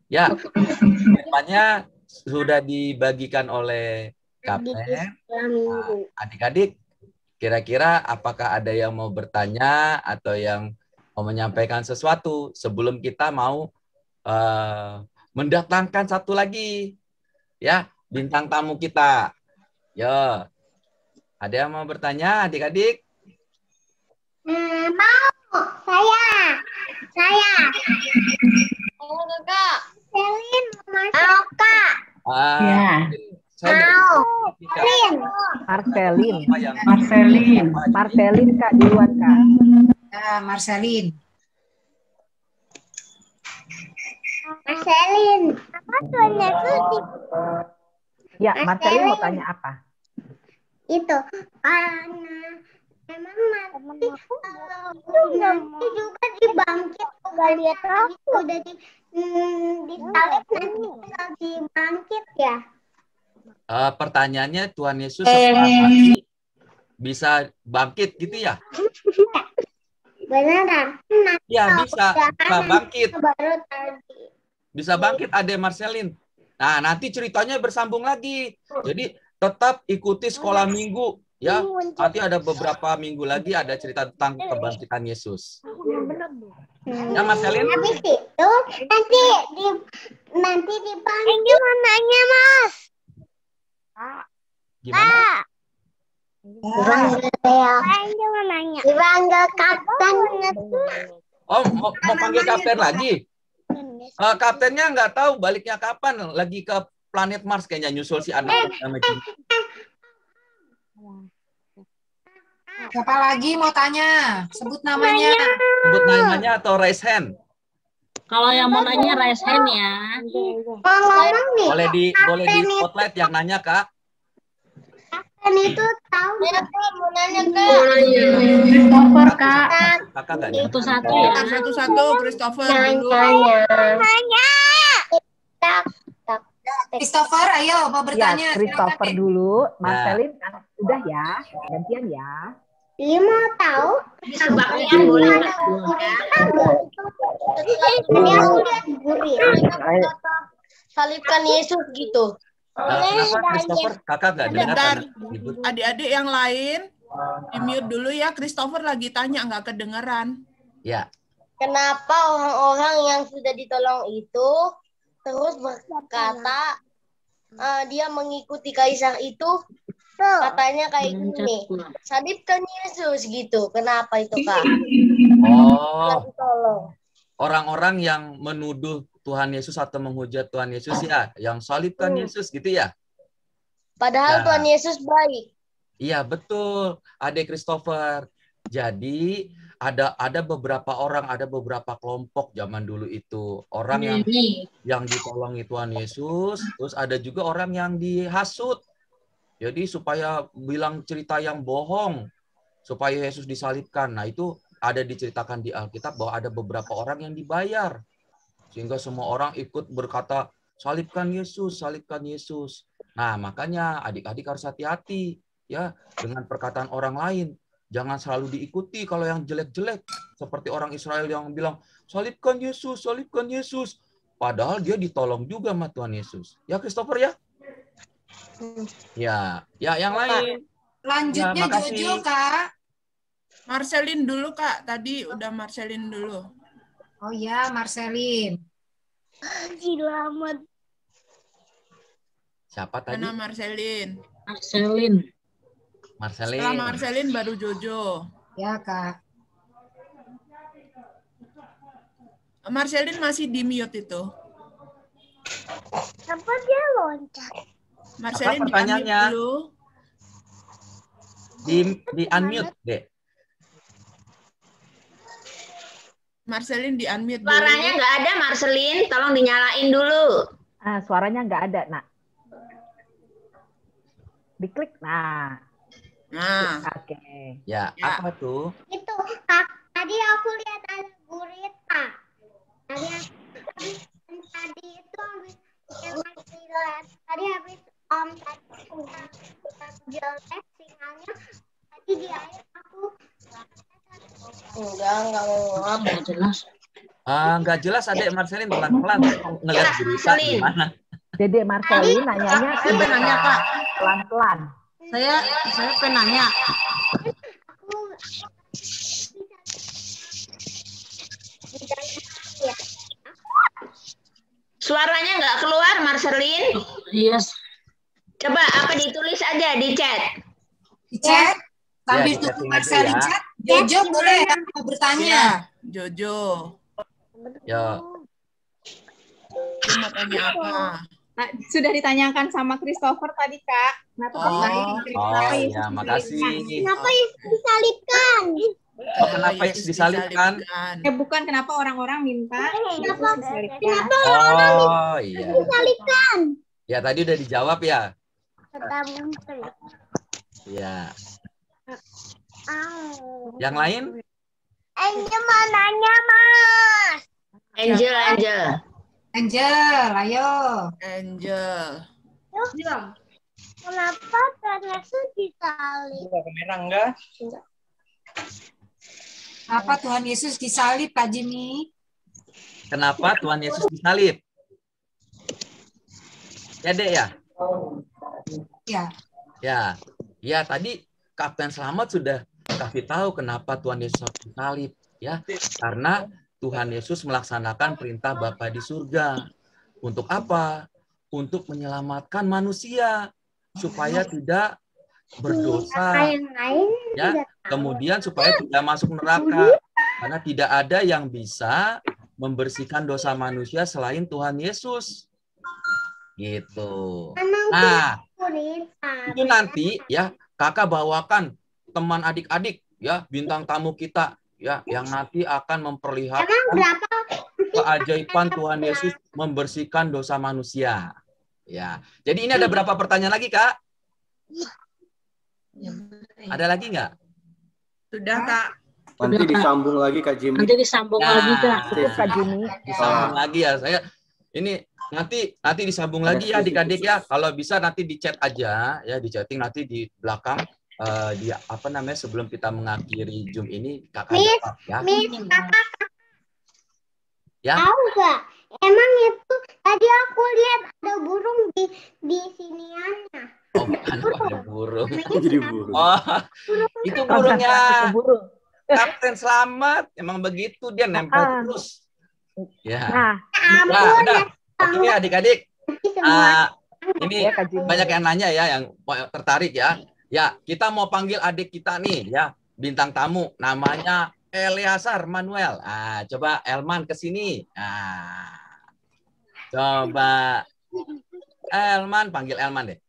S13: Ya, firmannya sudah dibagikan oleh Kapten. Nah, adik-adik, kira-kira apakah ada yang mau bertanya atau yang mau menyampaikan sesuatu sebelum kita mau mendatangkan satu lagi ya bintang tamu kita. Yo, ada yang mau bertanya adik-adik?
S12: Mau, saya.
S2: Oh, Kak.
S12: Selin, mau Kak.
S16: Ya. Marcelin Kak duluan Kak.
S1: Ya, Marcelin.
S12: Apa tuanya tuh?
S16: Ya, Marcelin mau tanya apa?
S12: Itu karena emang nanti juga dibangkit lihat udah disalib nanti lagi bangkit ya.
S13: Pertanyaannya Tuhan Yesus setelah mati bisa bangkit gitu ya?
S12: Beneran?
S13: Ya bisa bangkit.
S12: Baru tadi.
S13: Bisa bangkit Ade Marcelin. Nah nanti ceritanya bersambung lagi. Jadi tetap ikuti sekolah minggu ya. Nanti ada beberapa minggu lagi ada cerita tentang kebangkitan Yesus. Ya Marcelin.
S12: Habis itu nanti dibangkit. Gimana Mas?
S13: Gimana?
S12: Dipanggil Kapten.
S13: Oh, mau panggil Kapten lagi? Kaptennya nggak tahu baliknya kapan. Lagi ke planet Mars kayaknya nyusul si anak.
S1: Siapa lagi mau tanya? Sebut namanya.
S13: Sebut namanya atau raise hand?
S4: Kalau yang mau nanya raise hand ya.
S13: Boleh di spotlight yang nanya Kak.
S12: Kapten itu tahu nggak? Mau nanya Kak.
S16: Christopher Kak.
S13: Kakak nggak?
S4: Satu-satu ya.
S8: Satu-satu Christopher dulu.
S12: Nanya.
S1: Christopher, ayo mau bertanya.
S16: Ya, Christopher dulu. Marcelin kan udah ya. Gantian ya.
S12: Dia mau tahu.
S2: Baknya boleh nggak? Salibkan Yesus gitu.
S13: Kenapa Christopher? Kakak nggak dengar?
S8: Adik-adik yang lain di mute dulu ya. Christopher lagi tanya nggak kedengeran.
S13: Ya.
S2: Kenapa orang-orang yang sudah ditolong itu terus berkata dia mengikuti kaisar itu katanya kayak gini, salibkan Yesus gitu. Kenapa itu Kak?
S13: Oh, orang-orang yang menuduh Tuhan Yesus atau menghujat Tuhan Yesus ya, yang salibkan Yesus gitu ya?
S2: Padahal Tuhan Yesus baik.
S13: Iya betul, Adik Christopher. Jadi ada beberapa orang, ada beberapa kelompok zaman dulu itu orang yang ditolongi Tuhan Yesus, terus ada juga orang yang dihasut. Jadi supaya bilang cerita yang bohong, supaya Yesus disalibkan. Nah itu ada diceritakan di Alkitab bahwa ada beberapa orang yang dibayar. Sehingga semua orang ikut berkata, salibkan Yesus, salibkan Yesus. Nah makanya adik-adik harus hati-hati ya dengan perkataan orang lain. Jangan selalu diikuti kalau yang jelek-jelek. Seperti orang Israel yang bilang, salibkan Yesus, salibkan Yesus. Padahal dia ditolong juga sama Tuhan Yesus. Ya, Christopher ya? Ya, yang lain.
S1: Lanjutnya
S13: Ya,
S1: Jojo, Kak.
S8: Marcelin dulu, Kak. Tadi udah Marcelin dulu.
S1: Oh ya, Marcelin.
S12: Selamat.
S13: Siapa tadi?
S8: Mana Marcelin?
S4: Marcelin.
S13: Marcelin.
S8: Setelah Marcelin baru Jojo.
S1: Ya, Kak.
S8: Marcelin masih di mute itu.
S12: Kenapa dia loncat?
S8: Marcelin
S13: Apa pertanyaannya?
S8: di-unmute dulu.
S13: Di unmute, Dek.
S8: Marcelin di-unmute dulu.
S17: Suaranya nggak ada, Marcelin. Tolong dinyalain dulu.
S16: Suaranya nggak ada, nak. Diklik, nah.
S8: Nah.
S16: Oke.
S13: Ya, apa tuh?
S12: Itu, Kak. Tadi aku lihat ada gurita. Tadi itu habis tadi habis tadi udah jelek sinyalnya. Tadi di air aku
S17: Enggak mau
S4: Nggak jelas.
S13: Nggak jelas, Adek Marcelin, pelan-pelan ngeliat berita gimana.
S16: Dede Marcelin nanyanya
S3: Saya pengen nanya, Kak.
S16: pelan-pelan.
S3: Saya pengen nanya.
S17: Suaranya nggak keluar, Marcelin.
S4: Yes.
S17: Coba apa ditulis aja di chat.
S1: Di chat.
S13: Ya,
S1: Sambil
S13: di
S1: tunggu
S13: chatting
S1: Marcelin
S13: aja ya.
S1: chat. Jojo boleh ya mau bertanya.
S8: Ya, Jojo.
S13: Ya.
S8: Dia mau tanya apa?
S18: Nah, sudah ditanyakan sama Christopher tadi, Kak.
S13: Ya, makasih.
S12: Kenapa Yesus disalibkan?
S13: Kenapa Yesus disalibkan?
S18: Bukan kenapa orang-orang minta Yesus disalibkan.
S12: Kenapa orang-orang
S13: Iya.
S12: disalibkan?
S13: Ya, tadi udah dijawab ya. Ya. Yang lain?
S12: Angel mau nanya, Mas.
S17: Angel.
S1: Angel, ayo.
S8: Angel.
S12: Kenapa Tuhan Yesus disalib?
S6: Merah enggak?
S1: Apa Tuhan Yesus disalib, Kak Jimmy?
S13: Kenapa Tuhan Yesus disalib? Ya, Dek ya?
S1: Ya.
S13: Ya, tadi Kapten Selamat sudah kasih tahu kenapa Tuhan Yesus disalib, ya. Karena Tuhan Yesus melaksanakan perintah Bapa di surga. Untuk apa? Untuk menyelamatkan manusia supaya tidak berdosa. Ya, kemudian supaya tidak masuk neraka. Karena tidak ada yang bisa membersihkan dosa manusia selain Tuhan Yesus. Gitu. Nah, itu nanti ya kakak bawakan teman adik-adik ya, bintang tamu kita ya, yang nanti akan memperlihatkan keajaiban Tuhan Yesus membersihkan dosa manusia. Ya. Jadi ini ada berapa pertanyaan lagi, Kak? Ada lagi nggak?
S8: Sudah, Kak.
S10: Nanti disambung lagi, Kak Jimmy.
S4: Nanti disambung lagi, Kak.
S16: Kak Jimmy.
S13: Disambung lagi ya. Saya ini nanti disambung lagi ya adik-adik ya. Kalau bisa nanti di chat aja ya, di chatting nanti di belakang di apa namanya sebelum kita mengakhiri Zoom ini kakak jawab ya.
S12: Kakak.
S13: Ya.
S12: Tahu nggak? Emang itu tadi aku lihat ada burung di siniannya.
S13: Oh, bukan ada burung.
S10: Jadi burung.
S13: Oh, itu burungnya. Kapten Selamat. Emang begitu dia nempel terus. Ya. Nah, udah. Oke adik-adik. Ini banyak yang nanya ya, yang tertarik ya. Ya, kita mau panggil adik kita nih ya, bintang tamu namanya Eleazar Manuel. Coba Elman ke sini. Coba Elman, panggil Elman deh.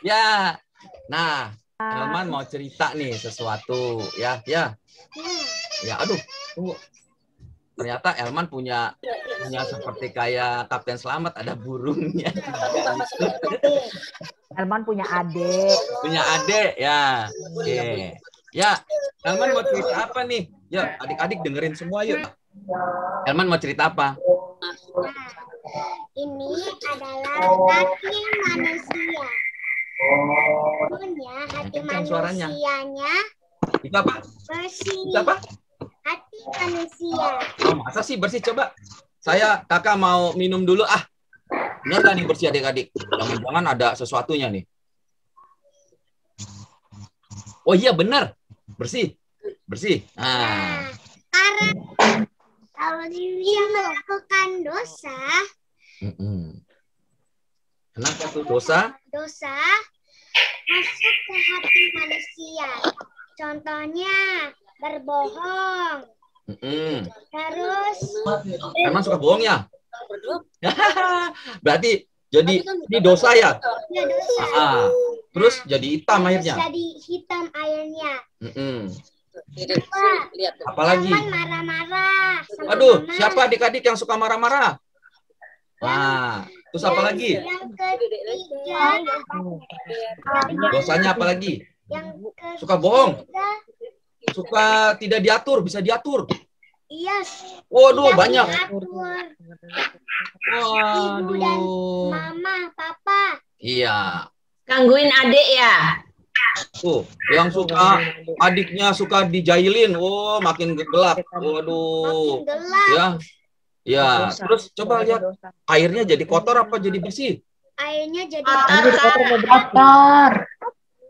S13: Ya. Nah, Elman mau cerita nih sesuatu ya. Ya, aduh, tunggu. Ternyata Elman punya seperti kayak Kapten Selamat, ada burungnya.
S16: Elman punya adik.
S13: Punya adik ya. Oke. Ya, Elman mau cerita apa nih? Ya, adik-adik dengerin semua yuk. Elman mau cerita apa?
S12: Ini adalah hati manusia. Punya hati manusianya
S13: Itu apa?
S12: bersih.
S13: Itu apa?
S12: Hati manusia.
S13: Oh, masa sih bersih? Coba. Kakak mau minum dulu. Benar nggak nih bersih adik-adik? Jangan-jangan ada sesuatunya nih. Oh iya benar. Bersih. Bersih. Nah.
S12: Karena kalau dia melakukan dosa,
S13: Kenapa tuh dosa?
S12: dosa masuk ke hati manusia. Contohnya berbohong. Terus
S13: Emang suka bohong ya? Berarti jadi ini dosa ya?
S12: ya dosa.
S13: Terus jadi hitam akhirnya.
S12: Jadi hitam airnya.
S13: Apalagi?
S12: Jangan marah-marah. sama
S13: Aduh,
S12: mama.
S13: siapa adik-adik yang suka marah-marah? Nah, terus apa lagi?
S12: Yang ketiga,
S13: Dosanya apa lagi?
S12: yang
S13: Suka bohong.
S12: ketiga,
S13: Suka tidak diatur, bisa diatur.
S12: iya.
S13: Waduh,
S12: tidak
S13: banyak.
S12: diatur. Ibu dan
S13: Waduh.
S12: mama, papa.
S13: Iya.
S17: Gangguin adik ya?
S13: Tuh, yang suka adiknya suka dijailin, makin gelap. Waduh.
S12: Gelap.
S13: Ya. Ya, terus coba lihat airnya jadi kotor apa jadi bersih?
S12: Airnya jadi
S16: Kotor.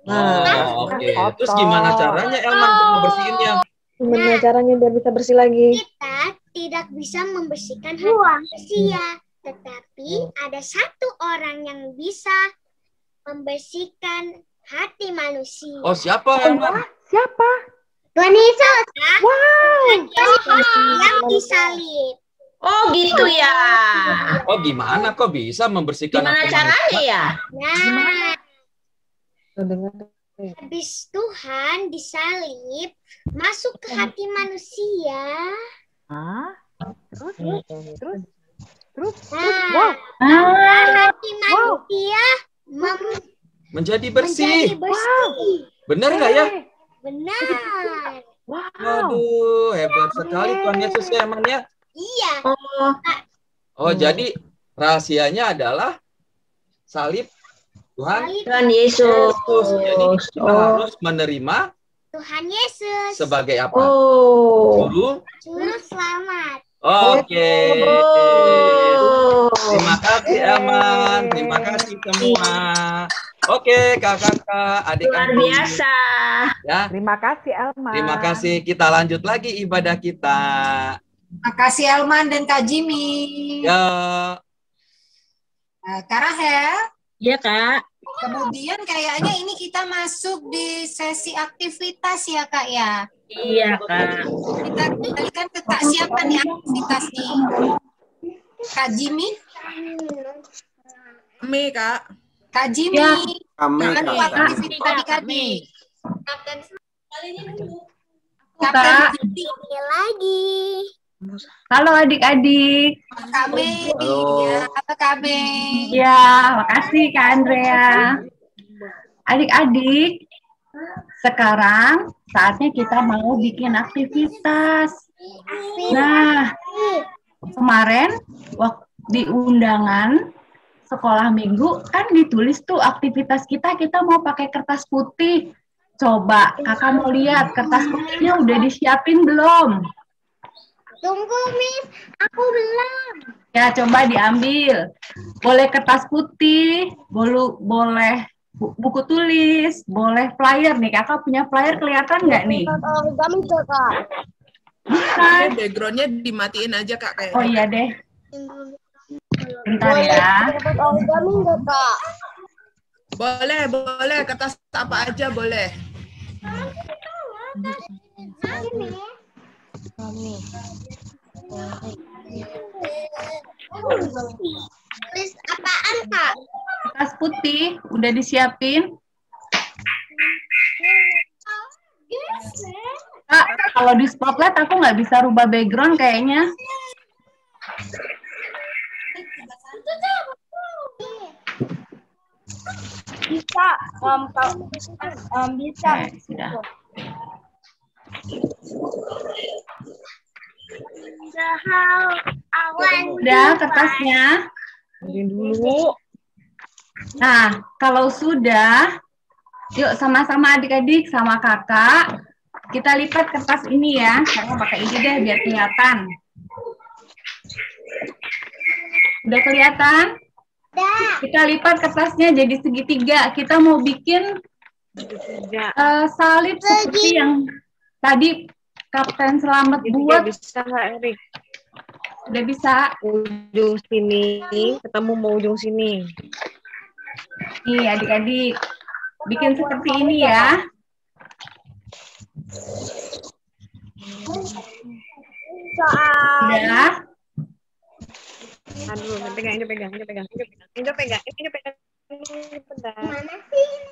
S13: Oh, oke. Terus gimana caranya Elman untuk membersihinnya?
S5: Gimana caranya biar bisa bersih lagi?
S12: Kita tidak bisa membersihkan hati manusia, tetapi ada satu orang yang bisa membersihkan hati manusia.
S13: Oh, siapa Elman?
S16: Siapa?
S12: Tuhan Yesus.
S16: Wow.
S12: Yang disalib.
S17: Oh gitu ya.
S13: Oh, gimana kok bisa membersihkan
S17: Gimana
S13: hati
S17: caranya
S13: manusia?
S17: ya?
S12: Nah, habis Tuhan disalib masuk ke hati manusia.
S16: Terus.
S12: Nah, hati manusia
S13: Menjadi bersih.
S12: menjadi bersih.
S13: Benar nggak ya?
S12: Benar.
S13: Waduh, hebat sekali Tuhan Yesus ya emang ya.
S12: Iya.
S13: Oh, jadi rahasianya adalah salib Tuhan
S17: Yesus.
S13: Jadi kita harus menerima
S12: Tuhan Yesus
S13: sebagai apa?
S12: Juru selamat.
S13: Oke. Terima kasih Elman, terima kasih semua. Oke, kakak-kakak, adik-adik.
S17: Luar biasa.
S13: Ya.
S16: Terima kasih Elman.
S13: Terima kasih. Kita lanjut lagi ibadah kita.
S1: Terima kasih Elman dan Kak Jimmy.
S13: Ya.
S1: Kak Rahel.
S4: Iya, Kak.
S1: Kemudian kayaknya ini kita masuk di sesi aktivitas ya, Kak ya.
S4: Iya, Kak.
S1: Kita kembalikan ke Kak siapa nih aktivitas nih? Kak Jimmy?
S8: Kami, Kak.
S1: Kak Jimmy.
S16: Ya.
S10: Kami,
S1: Anu
S10: Kak.
S1: aktivitas adik-adik.
S16: Kak.
S12: Lagi.
S16: Halo adik-adik.
S1: Kak Mei. Ya, apa Kak Mei?
S16: Ya, makasih Kak Andrea. Adik-adik, sekarang saatnya kita mau bikin aktivitas. Nah, kemarin waktu di undangan sekolah minggu kan ditulis tuh aktivitas kita mau pakai kertas putih. Coba kakak mau lihat kertas putihnya udah disiapin belum?
S12: Tunggu, Miss. Aku belum.
S16: Ya, coba diambil. Boleh kertas putih, boleh buku tulis, boleh flyer nih. Kakak punya flyer kelihatan nggak nih?
S12: Kami Kak.
S16: Bukan.
S8: Backgroundnya dimatiin aja, Kak. Kayaknya.
S16: Oh iya deh. Bentar ya.
S12: Kami enggak, Kak.
S8: Boleh. Kertas apa aja boleh.
S12: Tulis apaan, Kak?
S16: Kertas putih udah disiapin. Kak, kalau di spotlight aku nggak bisa rubah background kayaknya.
S12: Bisa, bisa.
S16: Sudah. Udah kertasnya?
S5: Dulu.
S16: Nah, kalau sudah, yuk sama-sama adik-adik sama kakak, kita lipat kertas ini ya. Kakak pakai ini deh biar kelihatan. Udah kelihatan? Kita lipat kertasnya jadi segitiga. Kita mau bikin salib seperti yang tadi Kapten Selamat buat.
S5: Bisa nggak, Erik?
S16: Udah bisa.
S5: Ujung sini ketemu mau ujung sini.
S16: Nih adik-adik, bikin seperti ini ya. Udah.
S5: Aduh, pegang.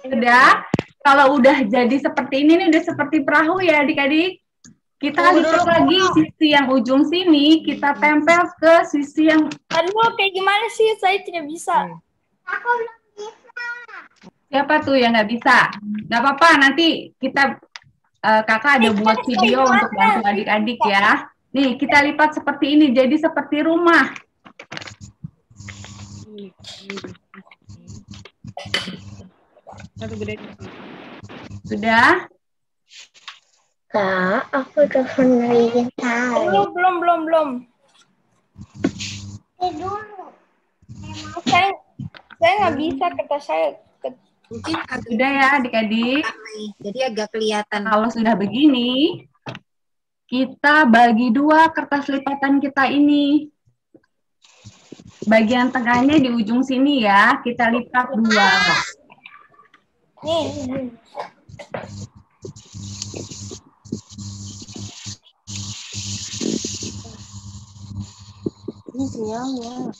S16: Udah. Kalau udah jadi seperti ini nih, udah seperti perahu ya adik-adik. Kita lipat lagi sisi yang ujung sini, kita tempel ke sisi yang...
S12: Aduh, kayak gimana sih? Saya tidak bisa. Aku belum bisa.
S16: Siapa tuh yang nggak bisa? Nggak apa-apa, nanti kita kakak ada buat video untuk bantu adik-adik ya. Nih, kita lipat seperti ini, jadi seperti rumah. Sudah?
S12: Kak, aku telepon lagi. Belum. Saya nggak bisa kertas saya.
S1: Mungkin
S16: sudah ya adik-adik.
S1: Jadi agak kelihatan.
S16: Kalau sudah begini, kita bagi dua kertas lipatan kita ini. Bagian tengahnya di ujung sini ya, kita lipat dua.
S12: Nih.
S3: Ini sinyalnya.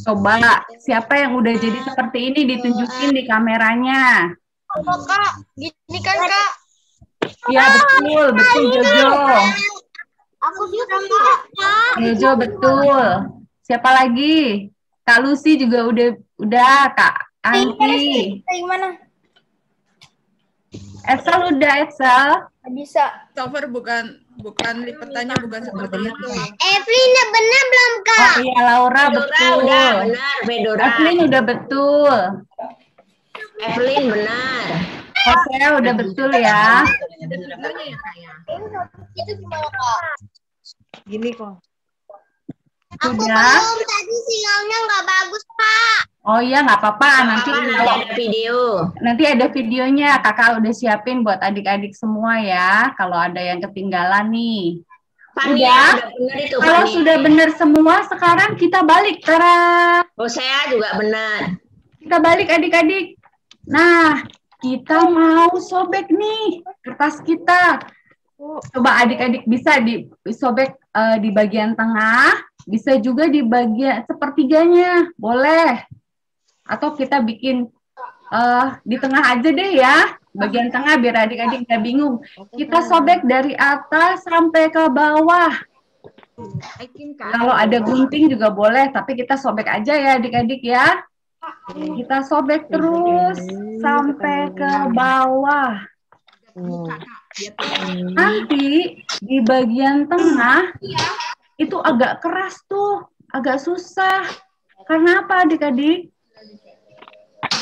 S16: Coba, siapa yang udah jadi seperti ini ditunjukin di kameranya.
S12: Oh, Kak, gini kan, Kak?
S16: Iya, betul Jojo.
S12: Aku sudah Kak.
S16: Jojo betul. Siapa lagi? Kak Lucy juga udah, Kak Anti.
S12: Gimana?
S16: Excel udah, Excel.
S12: Bisa.
S8: Christopher bukan lipatannya bukan seperti itu.
S12: Evelyn udah benar belum, Kak?
S16: Oh iya, Laura betul.
S17: Udah benar, Bedora.
S16: Evelyn udah betul.
S17: Evelyn benar.
S16: Hosea udah betul ya.
S12: Itu gimana, Kak?
S5: Gini kok.
S12: Aku
S16: Sudah.
S12: belum, tadi sinyalnya nggak bagus, Kak.
S16: Oh iya, nggak apa-apa. Nanti
S17: ada video.
S16: Nanti ada videonya. Kakak udah siapin buat adik-adik semua ya. Kalau ada yang ketinggalan nih. Udah. Kalau sudah benar semua, sekarang kita balik. Tara.
S17: Oh, saya juga benar.
S16: Kita balik adik-adik. Nah, kita mau sobek nih kertas kita. Coba adik-adik bisa disobek di bagian tengah, bisa juga di bagian sepertiganya, boleh. Atau kita bikin di tengah aja deh ya, bagian tengah biar adik-adik nggak bingung. Kita sobek dari atas sampai ke bawah. Kalau ada gunting juga boleh, tapi kita sobek aja ya adik-adik ya. Kita sobek terus sampai ke bawah. Nanti di bagian tengah itu agak keras tuh, agak susah. Karena apa adik-adik?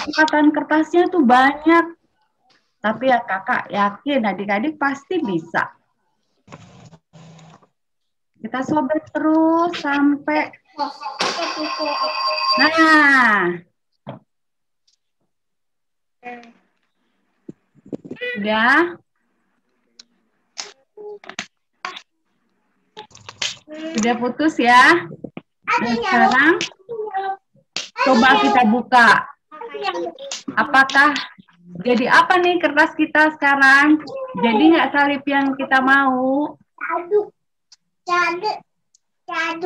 S16: Lipatan kertasnya tuh banyak. Tapi ya kakak yakin adik-adik pasti bisa. Kita sobek terus sampai. Nah. Udah. Udah putus ya. Dan sekarang coba kita buka. Apakah jadi apa nih kertas kita sekarang? Jadi nggak salib yang kita mau?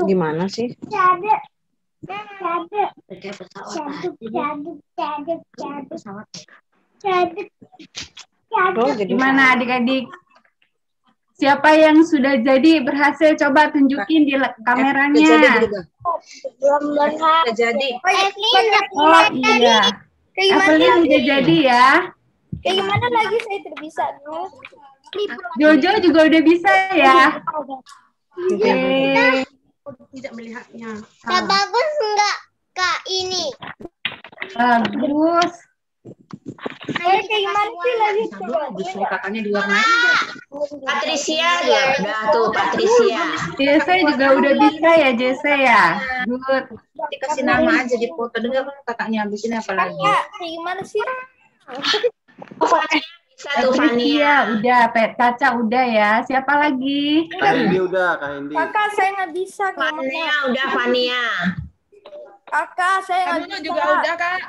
S5: Gimana sih?
S16: Gimana adik-adik? Siapa yang sudah jadi berhasil? Coba tunjukin di kameranya.
S12: Jadi.
S16: Oh iya. Evelyn udah jadi ya.
S12: Kayak gimana lagi saya tidak bisa.
S16: Jojo juga udah bisa ya. Oke.
S18: Tidak melihatnya.
S12: Kak bagus enggak Kak ini?
S16: Bagus.
S12: Saya kayak gimana sih lagi?
S18: Justru kakaknya diwarnai.
S17: Patricia ya, udah tuh Patricia.
S16: Jesse juga udah bisa ya Jesse ya. Good.
S18: Dikasih nama aja di foto. Dengar kakaknya habis ini apa lagi?
S12: Kayak gimana sih?
S17: Satu
S16: Patricia
S17: Fania.
S16: udah, Caca udah ya. Siapa lagi?
S10: Kak Hendi udah, Kak Hendi.
S12: Kakak saya nggak bisa.
S17: Fania udah Fania.
S12: Kakak saya nggak
S8: Kamu
S12: bisa.
S8: juga udah, Kak.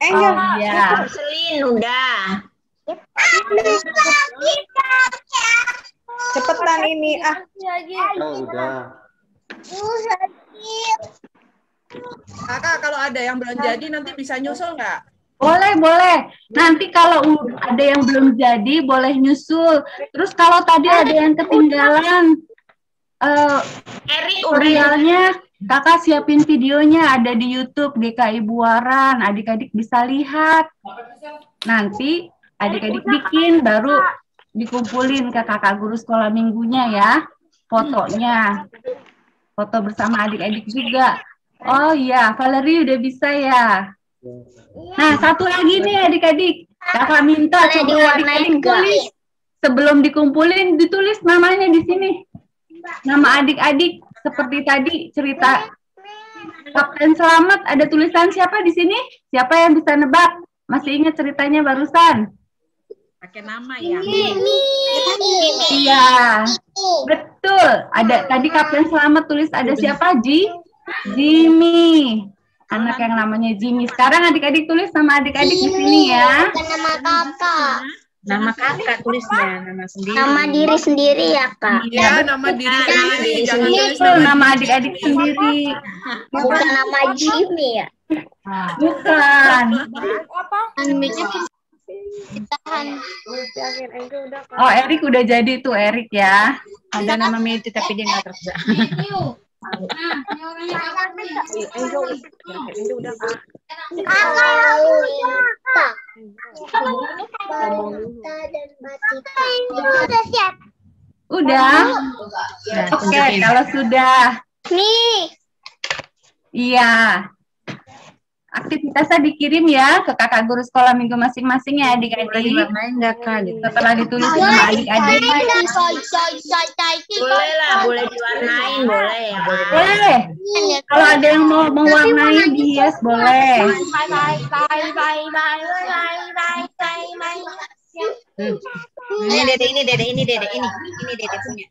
S16: Oh iya.
S17: Selin udah.
S18: Cepetan ini
S10: Oh, udah.
S8: Kakak kalau ada yang belum jadi nanti bisa nyusul nggak?
S16: Boleh, boleh. Nanti kalau ada yang belum jadi, boleh nyusul. Terus kalau tadi ada yang ketinggalan,
S17: Erik
S16: tutorialnya, kakak siapin videonya, ada di YouTube DKI Buaran. Adik-adik bisa lihat. Nanti adik-adik bikin, baru dikumpulin ke kakak guru sekolah minggunya ya, fotonya. Foto bersama adik-adik juga. Oh iya, Valerie udah bisa ya. Nah, satu lagi nih adik-adik. Kakak minta coba adik-adik tulis. Sebelum dikumpulin, ditulis namanya di sini. Nama adik-adik seperti tadi cerita Kapten Selamat. Ada tulisan siapa di sini? Siapa yang bisa nebak? Masih ingat ceritanya barusan?
S18: pakai nama ya.
S16: Iya, betul. Ada tadi Kapten Selamat tulis ada siapa? Jimmy. Anak yang namanya Jimmy. Sekarang adik-adik tulis nama adik-adik di sini ya.
S12: Nama kakak.
S18: Nama kakak tulisnya, nama sendiri.
S12: Nama diri sendiri ya kak.
S8: Iya, nama diri sendiri. Jangan tulis
S16: Betul, nama adik-adik sendiri.
S12: Bukan nama Jimmy ya.
S16: Bukan.
S12: Apa? Ditahan.
S16: Oh, Erik udah jadi tuh, Erik ya.
S18: Ada nama Meti tapi dia nggak kerja.
S12: Udah siap.
S16: Udah. Oke, kalau sudah.
S12: Nih.
S16: Iya. Aktivitasnya dikirim ya ke kakak guru sekolah minggu masing-masing ya adik-adik.
S18: Diwarnain nggak kak?
S16: Setelah ditulis nama adik-adik.
S17: Boleh lah, boleh diwarnain, boleh ya.
S16: Boleh. Kalau ada yang mau mewarnai dihias boleh.
S18: Ini dede punya.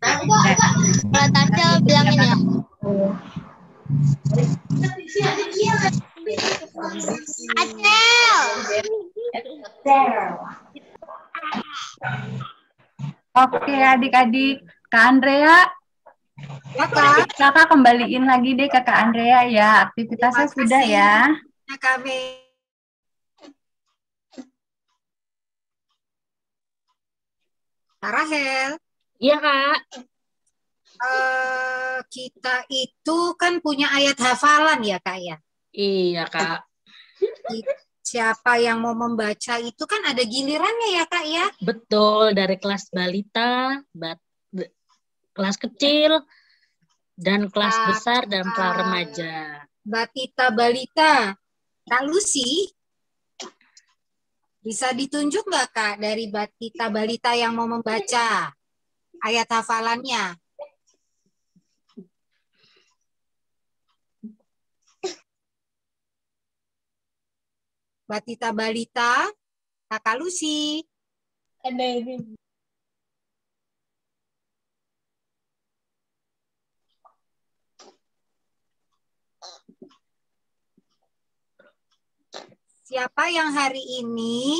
S12: Kalau Tasya bilangin ya.
S16: Oke adik-adik, Kak Andrea, kakak kembaliin lagi deh ke Kak Andrea ya, aktivitasnya sudah ya.
S1: Kami. Kak Rahel.
S4: Iya kak.
S1: Kita itu kan punya ayat hafalan ya kak ya.
S4: Iya kak.
S1: Siapa yang mau membaca itu kan ada gilirannya ya kak ya.
S4: Betul, dari kelas balita, kelas kecil, dan kelas besar dan kelas remaja.
S1: Batita balita. Kak Lucy, bisa ditunjuk nggak kak dari Batita balita yang mau membaca ayat hafalannya? Batita balita, Kakak Lucy.
S12: Ada ini.
S1: Siapa yang hari ini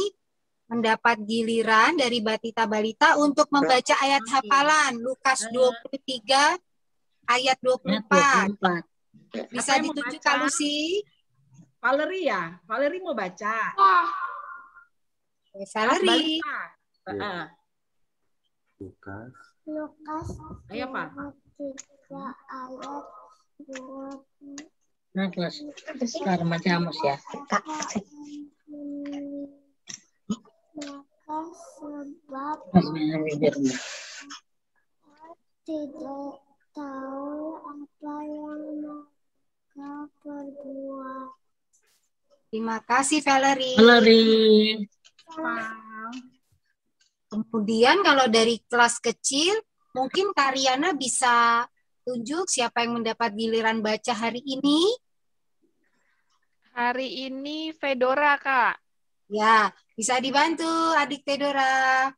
S1: mendapat giliran dari Batita balita untuk membaca ayat hafalan Lukas 23 ayat 24. Bisa ditunjuk Kak Lucy?
S18: Valerie ya? Valerie mau baca.
S1: Valerie.
S10: Lukas.
S18: Ayo Pak.
S4: Nah, kelas remaja Amos ya.
S12: Sebab tidak tahu apa yang mereka perbuat.
S1: Terima kasih Valerie.
S4: Valerie.
S1: Kemudian kalau dari kelas kecil, mungkin Kak Riana bisa tunjuk siapa yang mendapat giliran baca hari ini.
S19: Hari ini Fedora, Kak.
S1: Ya, bisa dibantu adik Fedora.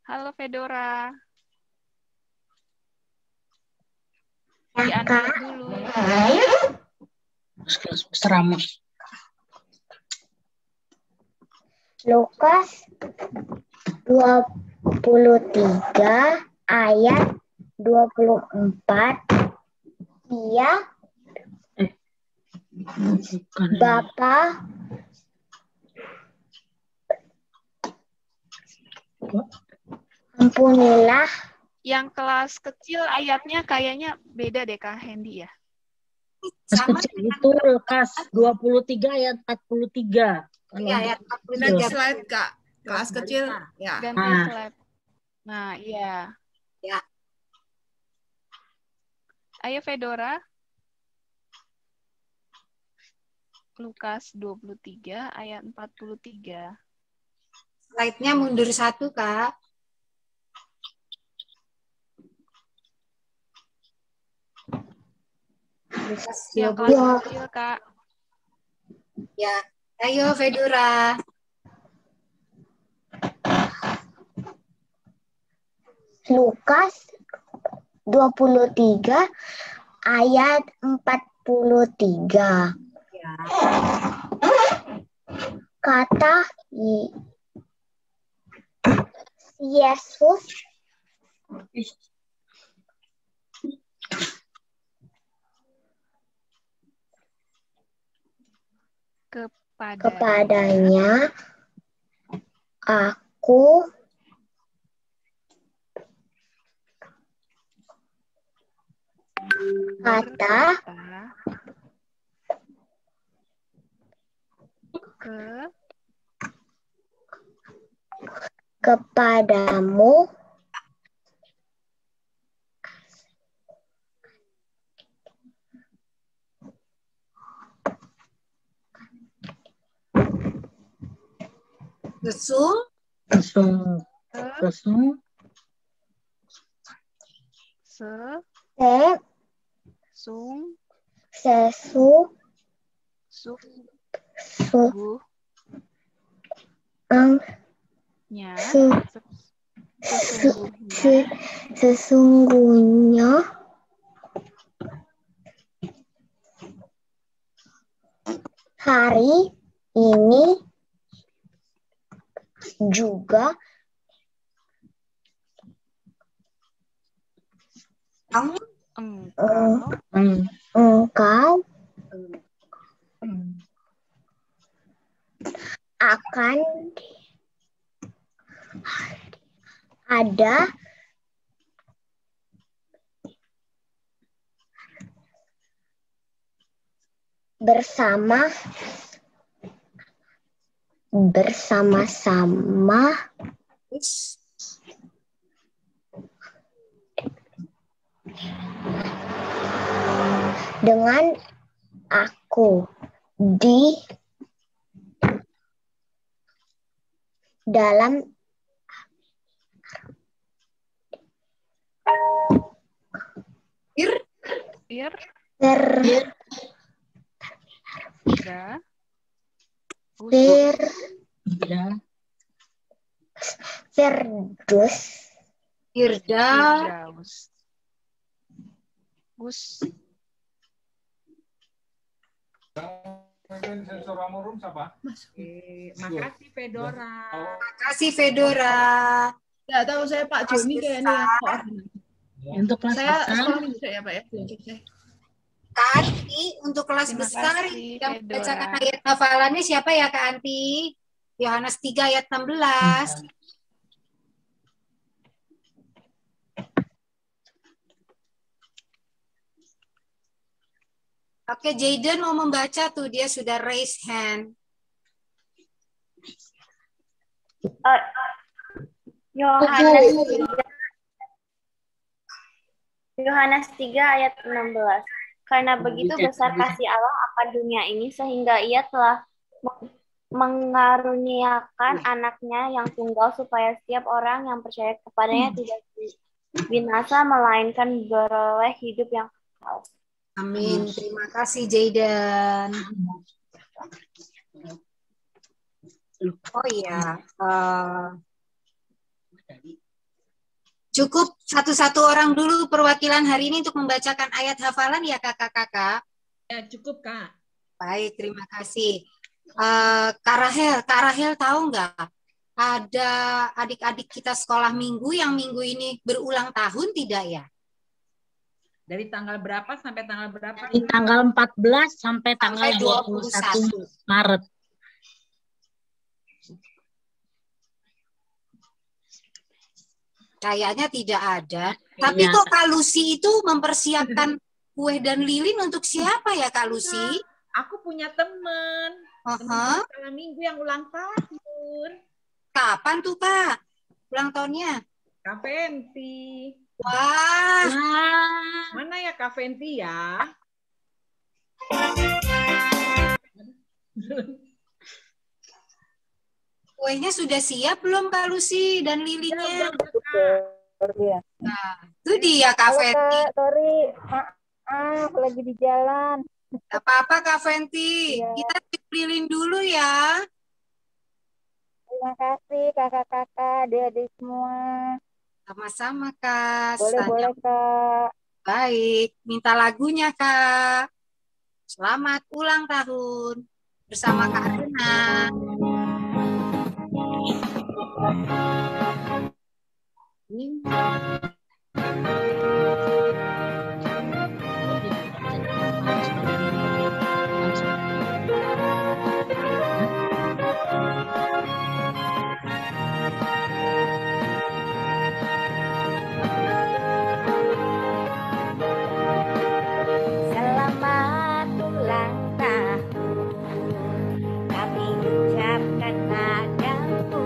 S19: Halo Fedora.
S12: Kakak.
S19: Dulu.
S4: Seramus.
S12: Lukas 23 ayat 24. Ia Bapa ampunilah.
S19: Yang kelas kecil ayatnya kayaknya beda deh Kak Hendy ya.
S4: Kelas kecil itu Lukas 23 ayat 43.
S1: Iya, ayat 43.
S8: Next slide, Kak. Kelas kecil. Ya.
S19: Ganti slide. Nah, iya.
S1: Ya.
S19: Ayo Fedora. Lukas 23 ayat 43.
S1: Slide-nya mundur satu, Kak.
S19: Yang kelas kecil, Kak.
S1: Ya, ayo Fedora.
S12: Lukas 23 ayat 43.
S1: Ya.
S12: Kata Yesus kepadanya, aku kata kepadamu sesungguhnya hari ini juga engkau akan ada bersama-sama dengan aku di dalam
S19: Firdaus. Gus.
S6: Makasih Fedora.
S1: Makasih Fedora.
S8: Tidak tahu saya Pak Joni kayaknya yang koordinasi.
S4: Untuk kelas
S8: saya
S4: besar.
S8: ya Pak ya.
S1: Kak Anti, untuk kelas besar yang membacakan ayat hafalannya siapa ya Kak Anti? Yohanes 3 ayat 16. Oke, Jayden mau membaca tuh, dia sudah raise hand.
S2: Yohanes 3 ayat 16. Karena begitu besar kasih Allah akan dunia ini sehingga ia telah mengaruniakan anaknya yang tunggal supaya setiap orang yang percaya kepadanya tidak binasa melainkan beroleh hidup yang kekal.
S1: Amin. Terima kasih Jayden. Oh iya, cukup satu-satu orang dulu perwakilan hari ini untuk membacakan ayat hafalan ya kakak-kakak.
S18: Ya cukup Kak.
S1: Baik, terima kasih. Kak Rahel tahu nggak ada adik-adik kita sekolah minggu yang minggu ini berulang tahun tidak ya?
S18: Dari tanggal berapa sampai tanggal berapa?
S4: Dari tanggal 14 sampai tanggal 21 Maret.
S1: Kayaknya tidak ada. Tapi kok Kak Lucy itu mempersiapkan kue dan lilin untuk siapa ya Kak Lucy?
S18: Aku punya teman. Teman sekolah minggu yang ulang tahun.
S1: Kapan tuh Kak? Ulang tahunnya?
S18: Kak Fenty.
S1: Wah.
S18: Mana ya Kak Fenty ya?
S1: Kuenya sudah siap belum Kak Lucy dan lilinnya? Nah, itu dia Kak Fenty.
S20: Sorry, aku lagi di jalan.
S1: Apa-apa Kak Fenty, kita lilin dulu ya.
S20: Terima kasih kakak-kakak, adik-adik semua.
S1: Sama-sama Kak.
S20: Boleh Kak.
S1: Baik, minta lagunya Kak. Selamat ulang tahun bersama Kak Arina.
S12: Selamat ulang tahun kami ucapkan padamu.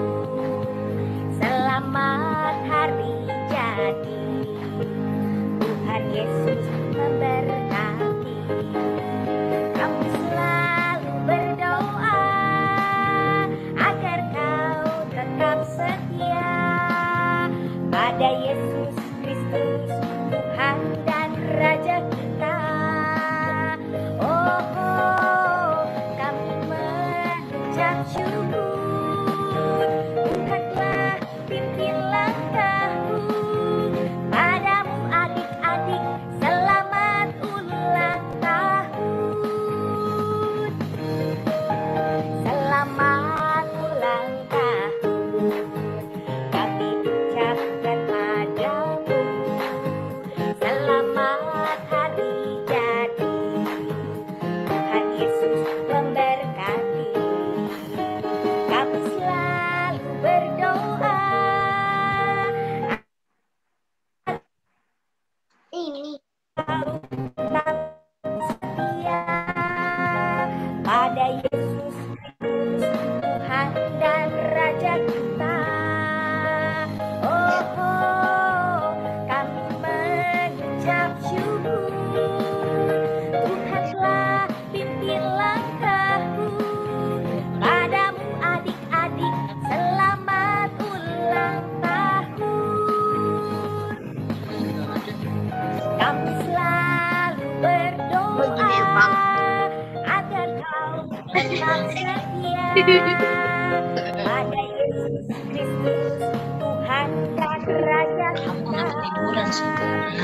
S12: Selamat hari jadi, Tuhan Yesus memberkati. Kami selalu berdoa agar kau tetap setia pada Yesus Kristus, Tuhan dan Raja kita. Oh, kami mengucap syukur, Tuhan telah pimpin langkahmu. Padamu adik-adik, selamat ulang tahun. Selamat ulang tahun kami ucapkan padamu. Selamat hari jadi, Tuhan Yesus memberkati. Kami selalu berdoa ini kau tetap setia pada Yesus Kristus, Tuhan dan Raja kita. Oh, kami mengucap syukur, Tuhan telah pimpin langkahmu. Padamu adik-adik, selamat ulang tahun. Kami selalu berdoa agar kau tetap setia pada Yesus Kristus, Tuhan dan Raja kita.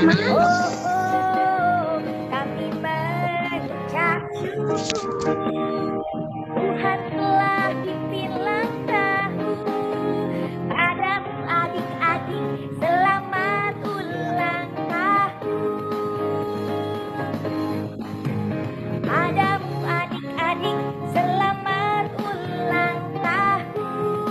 S12: Oh, kami mengucap syukur, Tuhan telah pimpin langkahmu. Padamu adik-adik, selamat ulang tahun. Padamu adik-adik, selamat ulang tahun.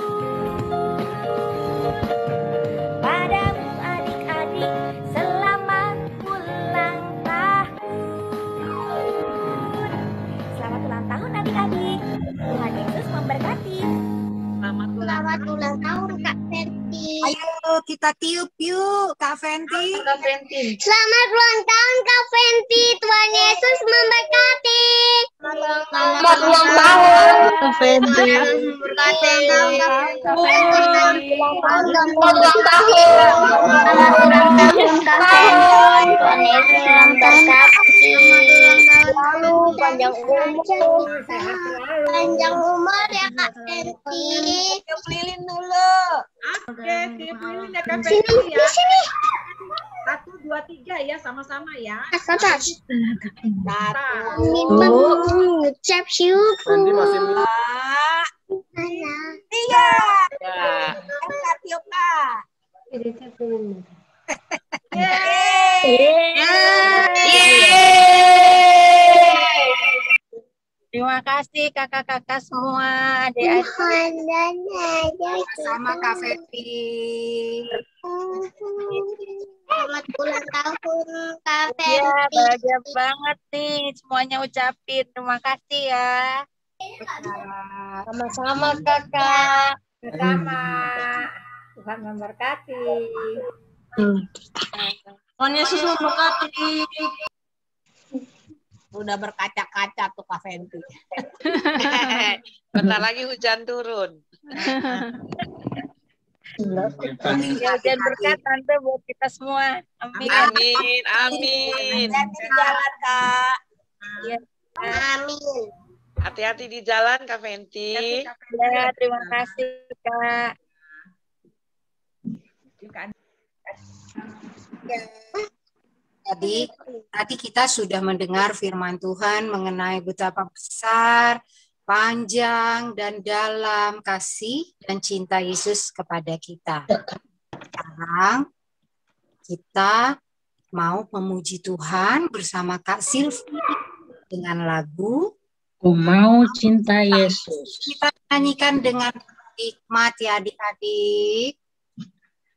S12: Padamu adik-adik, selamat ulang
S1: kita tiup yuk, Kak Fenty.
S12: Selamat ulang tahun Kak Fenty. Tuhan Yesus memberkati. Selamat ulang tahun
S4: Kak Fenty.
S12: Tuhan Yesus memberkati. Selalu panjang umur ya Kak Fenty.
S18: Tiup lilin dulu. Oke, tiup lilin ya Kak
S12: Sini,
S18: Fenty ya.
S12: di sini.
S18: 1, 2, 3 ya, sama-sama ya.
S12: Atas.
S18: Oh.
S12: Ngucap syukur.
S18: Tiga. Kak tiup Kak.
S3: Terima kasih kakak-kakak semua, adik-adik.
S1: Sama Kak Fenty.
S12: Selamat ulang tahun Kak Fenty.
S3: Iya, bahagia banget nih semuanya ucapin. Terima kasih ya.
S18: Sama-sama kakak. Sama. Tuhan memberkati.
S3: Tuhan Yesus memberkati.
S18: Udah berkaca-kaca tuh Kak Fenty.
S6: Bentar lagi hujan turun.
S3: Hujan berkat Tante buat kita semua. Amin.
S6: Amin. Amin.
S18: Hati-hati di jalan Kak.
S12: Amin.
S6: Hati-hati di jalan Kak Fenty.
S3: Ya, terima kasih Kak.
S1: Jadi tadi kita sudah mendengar firman Tuhan mengenai betapa besar, panjang, dan dalam kasih dan cinta Yesus kepada kita. Sekarang kita mau memuji Tuhan bersama Kak Silvi dengan lagu
S4: Ku Mau Cinta Yesus.
S1: Kita nyanyikan dengan hikmat ya adik-adik.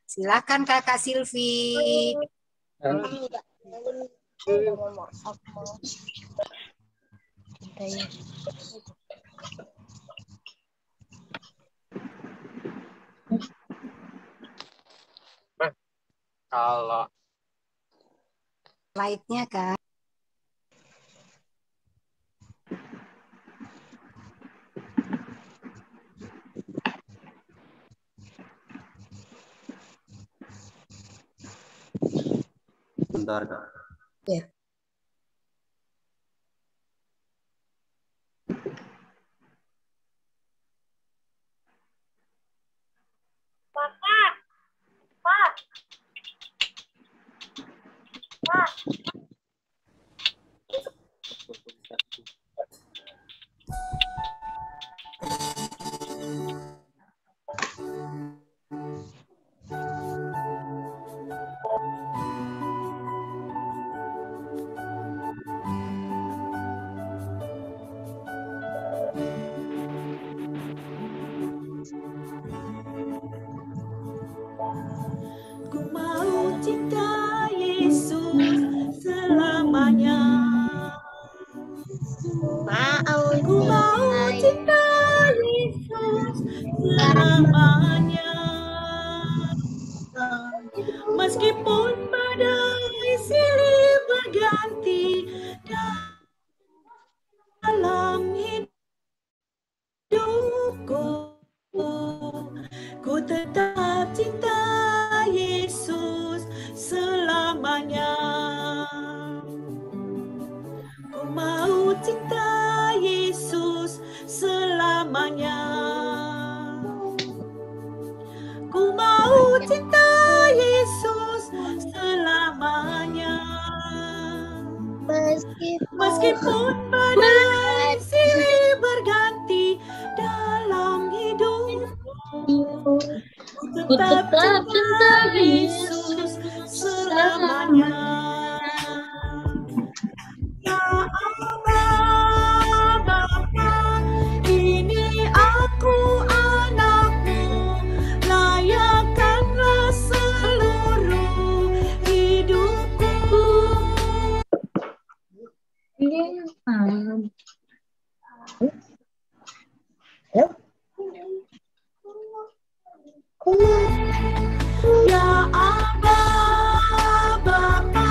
S1: Silakan Kakak Silvi.
S13: Kalau
S1: Slide-nya Kak.
S10: Bentar, Kak.
S1: Ya.
S11: Ku mau cinta Yesus selamanya. Ku mau cinta Yesus selamanya. Meskipun badai silih berganti dalam hidupku, ku tetap cinta Yesus selamanya. Ku mau cinta Yesus selamanya. Ku mau cinta Yesus selamanya. Meskipun badai silih berganti dalam hidupku, ku tetap cinta Yesus selamanya. Ya Allah Bapa, ini aku anakmu, layakkanlah seluruh hidupku. Ya Aba Bapa.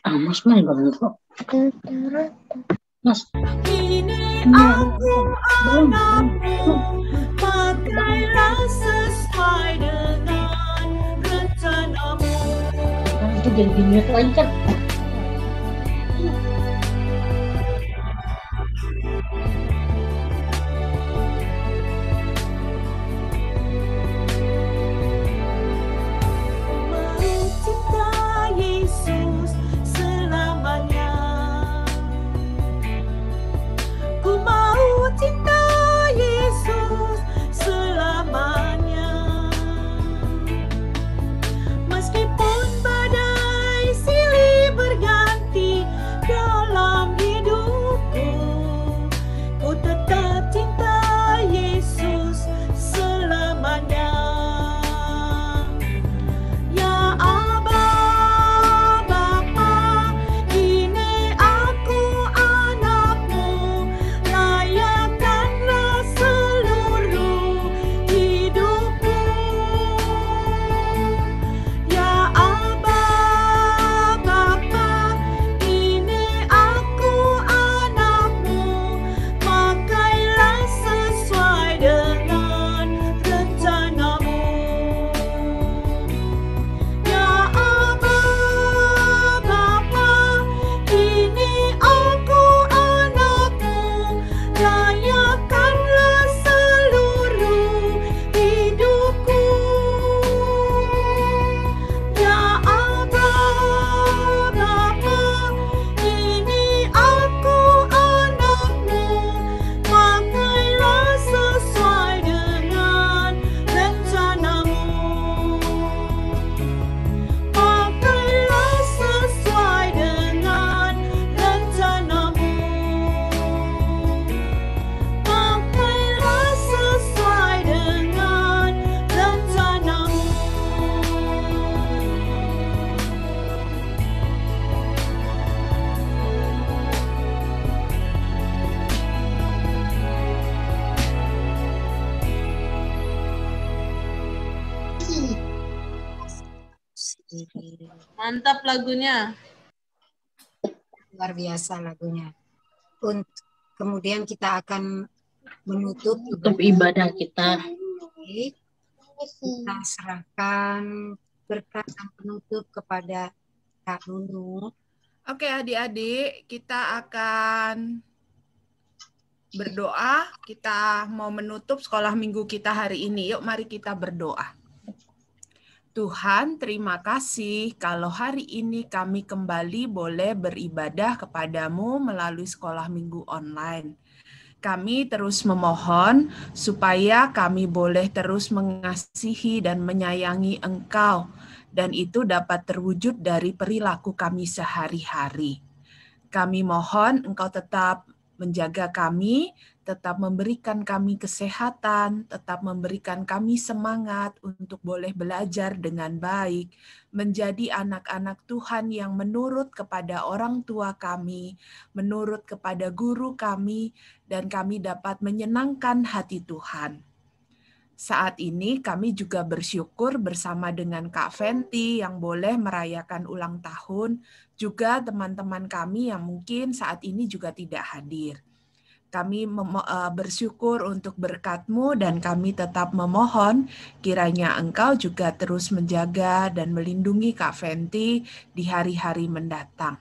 S4: Mas main kok. Mas.
S11: Ini aku anakmu, pakailah sesuai dengan rencanamu.
S4: Itu jadi dimute lagi kan?
S11: Cinta Yesus selamanya. Ku mau cinta Yesus selamanya. Meskipun badai silih berganti dalam hidupku, ku tetap cinta Yesus selamanya. Ya Aba Bapa, ini aku anakmu, layakkanlah seluruh hidupku. Ya Aba Bapa, ini aku anakmu, pakailah sesuai dengan rencanamu. Ya Aba Bapa, ini aku anakmu, layakkanlah seluruh hidupku. Ya Aba Bapa, ini aku anakmu, pakailah sesuai dengan rencanamu. Pakailah sesuai dengan rencanamu. Pakailah sesuai dengan rencanamu.
S8: Mantap lagunya.
S1: Luar biasa lagunya. Kemudian kita akan menutup
S4: ibadah kita.
S1: Kita serahkan berkat dan penutup kepada Kak Nunu.
S8: Oke adik-adik, kita akan berdoa. Kita mau menutup sekolah minggu kita hari ini. Yuk mari kita berdoa. Tuhan, terima kasih kalau hari ini kami kembali boleh beribadah kepadamu melalui sekolah minggu online. Kami terus memohon supaya kami boleh terus mengasihi dan menyayangi Engkau, dan itu dapat terwujud dari perilaku kami sehari-hari. Kami mohon Engkau tetap menjaga kami, tetap memberikan kami kesehatan, tetap memberikan kami semangat untuk boleh belajar dengan baik, menjadi anak-anak Tuhan yang menurut kepada orang tua kami, menurut kepada guru kami, dan kami dapat menyenangkan hati Tuhan. Saat ini kami juga bersyukur bersama dengan Kak Fenty yang boleh merayakan ulang tahun, juga teman-teman kami yang mungkin saat ini juga tidak hadir. Kami bersyukur untuk berkat-Mu dan kami tetap memohon kiranya Engkau juga terus menjaga dan melindungi Kak Fenty di hari-hari mendatang.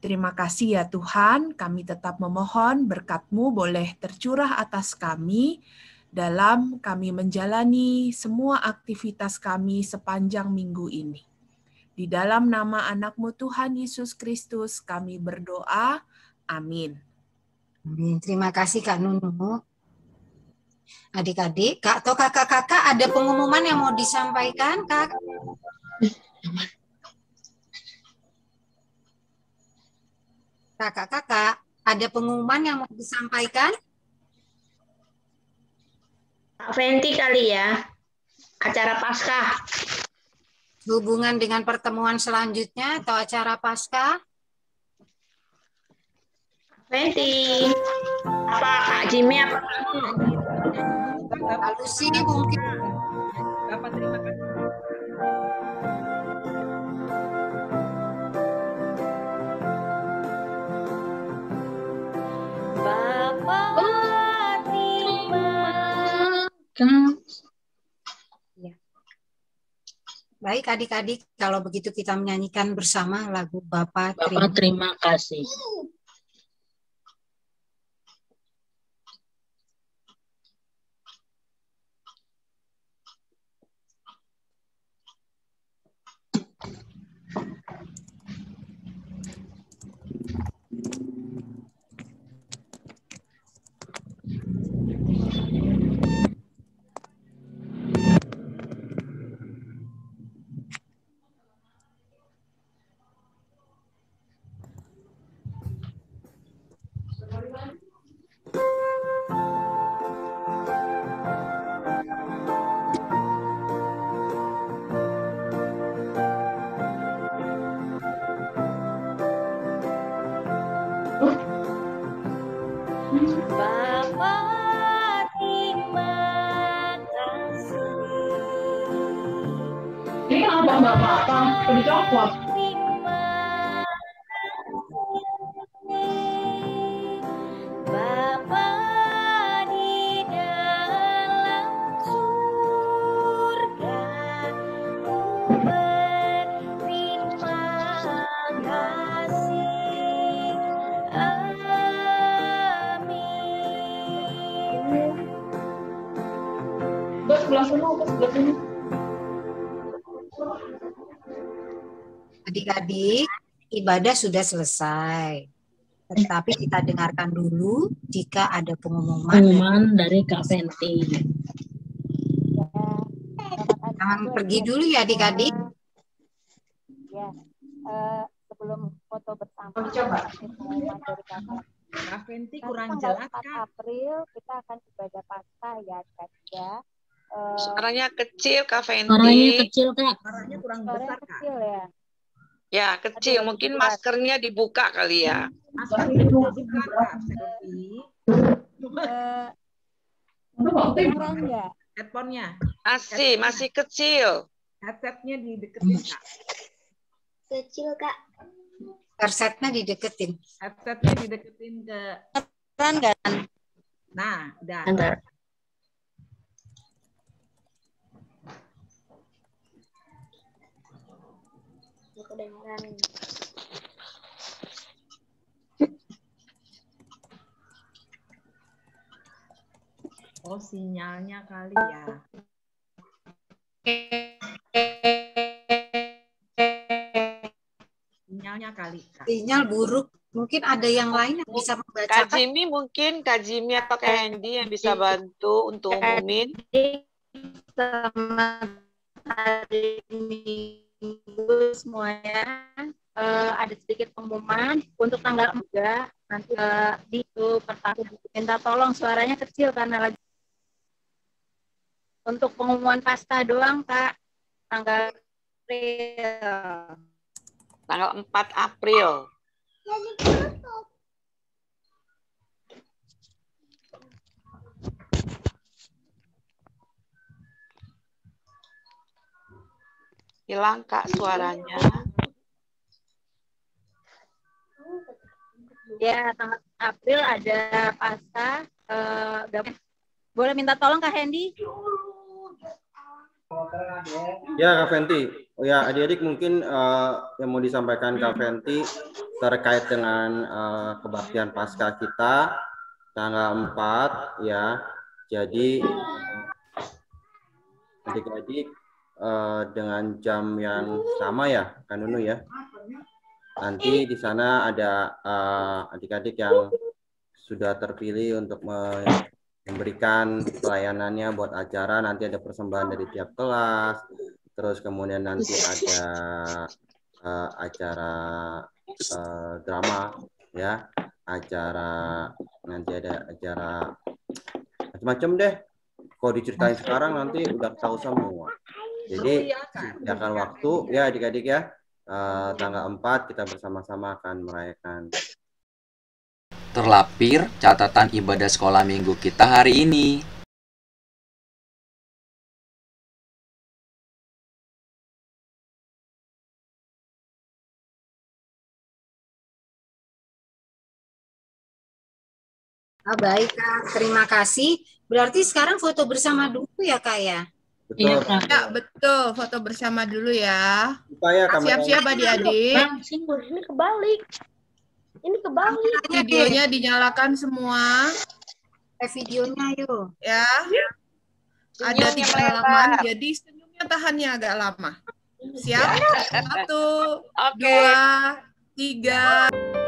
S8: Terima kasih ya Tuhan, kami tetap memohon berkat-Mu boleh tercurah atas kami dalam kami menjalani semua aktivitas kami sepanjang minggu ini. Di dalam nama anak-Mu Tuhan Yesus Kristus kami berdoa, amin.
S1: Amin. Terima kasih Kak Nunu. Adik-adik, Kak atau kakak-kakak ada pengumuman yang mau disampaikan, Kak? Kakak-kakak, ada pengumuman yang mau disampaikan?
S17: Kak Fenty kali ya, acara Paskah.
S1: Hubungan dengan pertemuan selanjutnya atau acara Paskah?
S17: Fenty. Apa Kak Jimmy apa kamu?
S1: Lalu sih mungkin.
S18: Bapak terima kasih.
S11: Bapak terima
S1: Ya. Baik adik-adik, kalau begitu kita menyanyikan bersama lagu Bapak
S4: Terima kasih.
S11: Bapak terima kasih.
S16: Ini kenapa nggak apa-apa? Udah copot.
S11: Bapak di dalam surga, ku berterima kasih. Amin.
S16: Ke sebelah sana, ke sebelah sini.
S1: Adik-adik, ibadah sudah selesai. Tetapi kita dengarkan dulu jika ada
S4: Pengumuman dari Kak Fenty.
S1: Jangan pergi dulu ya adik-adik.
S20: Ya, sebelum foto bersama,
S18: Coba.
S20: pengumuman dari kakak.
S18: Kak Fenty
S20: Nanti
S18: kurang
S20: tanggal
S18: jelas,
S20: 4
S18: Kak.
S20: April kita akan ibadah Paskah ya, Kak. Ya.
S6: Suaranya kecil, Kak Fenty.
S4: Suaranya kecil, Kak.
S18: Suaranya kurang
S20: Suaranya
S18: besar, Kak.
S20: kecil ya.
S6: Ya, kecil. Mungkin maskernya dibuka kali ya.
S18: Maskernya sudah dibuka, Kak Fenty.
S20: Kedengeran nggak?
S18: Headphone-nya.
S6: Masih kecil.
S18: Headset-nya dideketin, Kak.
S12: Kecil, Kak.
S1: Headset-nya dideketin.
S18: Headset-nya dideketin ke... Nah, udah.
S4: Bentar.
S12: Kedengeran.
S18: Oh, sinyalnya kali ya. Sinyalnya kali, Kak.
S1: Sinyal buruk. Mungkin ada yang lain yang bisa
S6: Kak
S1: membacakan.
S6: Jimmy mungkin, Kak Jimmy atau Kak Hendy yang bisa bantu untuk umumin.
S9: Selamat hari Minggu semuanya. Ada sedikit pengumuman untuk tanggal 3 nanti di itu pertama minta tolong suaranya kecil karena lagi untuk pengumuman Paskah doang, Kak. Tanggal April.
S6: Tanggal 4 April. Hilang, Kak, suaranya.
S9: Ya, tanggal April ada Paskah. Boleh minta tolong Kak Hendy?
S10: Ya, Kak Fenty. Oh ya, adik-adik mungkin yang mau disampaikan Kak Fenty terkait dengan kebaktian Paskah kita tanggal 4 ya. Jadi adik-adik dengan jam yang sama ya, kan Nunu ya. Nanti di sana ada adik-adik yang sudah terpilih untuk memberikan pelayanannya buat acara. Nanti ada persembahan dari tiap kelas, terus kemudian nanti ada acara drama ya, nanti ada acara macam-macam deh. Kalau diceritain sekarang nanti udah tahu semua. Jadi sediakan waktu ya adik-adik ya. Tanggal 4 kita bersama-sama akan merayakan
S14: terlapir catatan ibadah sekolah minggu kita hari ini.
S1: Baik, Kak. Terima kasih. Berarti sekarang foto bersama dulu ya, Kak ya?
S8: Iya, ya, betul. Foto bersama dulu ya. Siap-siap adik-adik.
S2: Ini kebalik. Ini kebalik.
S8: Videonya dinyalakan semua.
S1: Videonya yuk.
S8: Ya. Ada 3 halaman, jadi senyumnya tahannya agak lama. Siap? 1, 2, 3.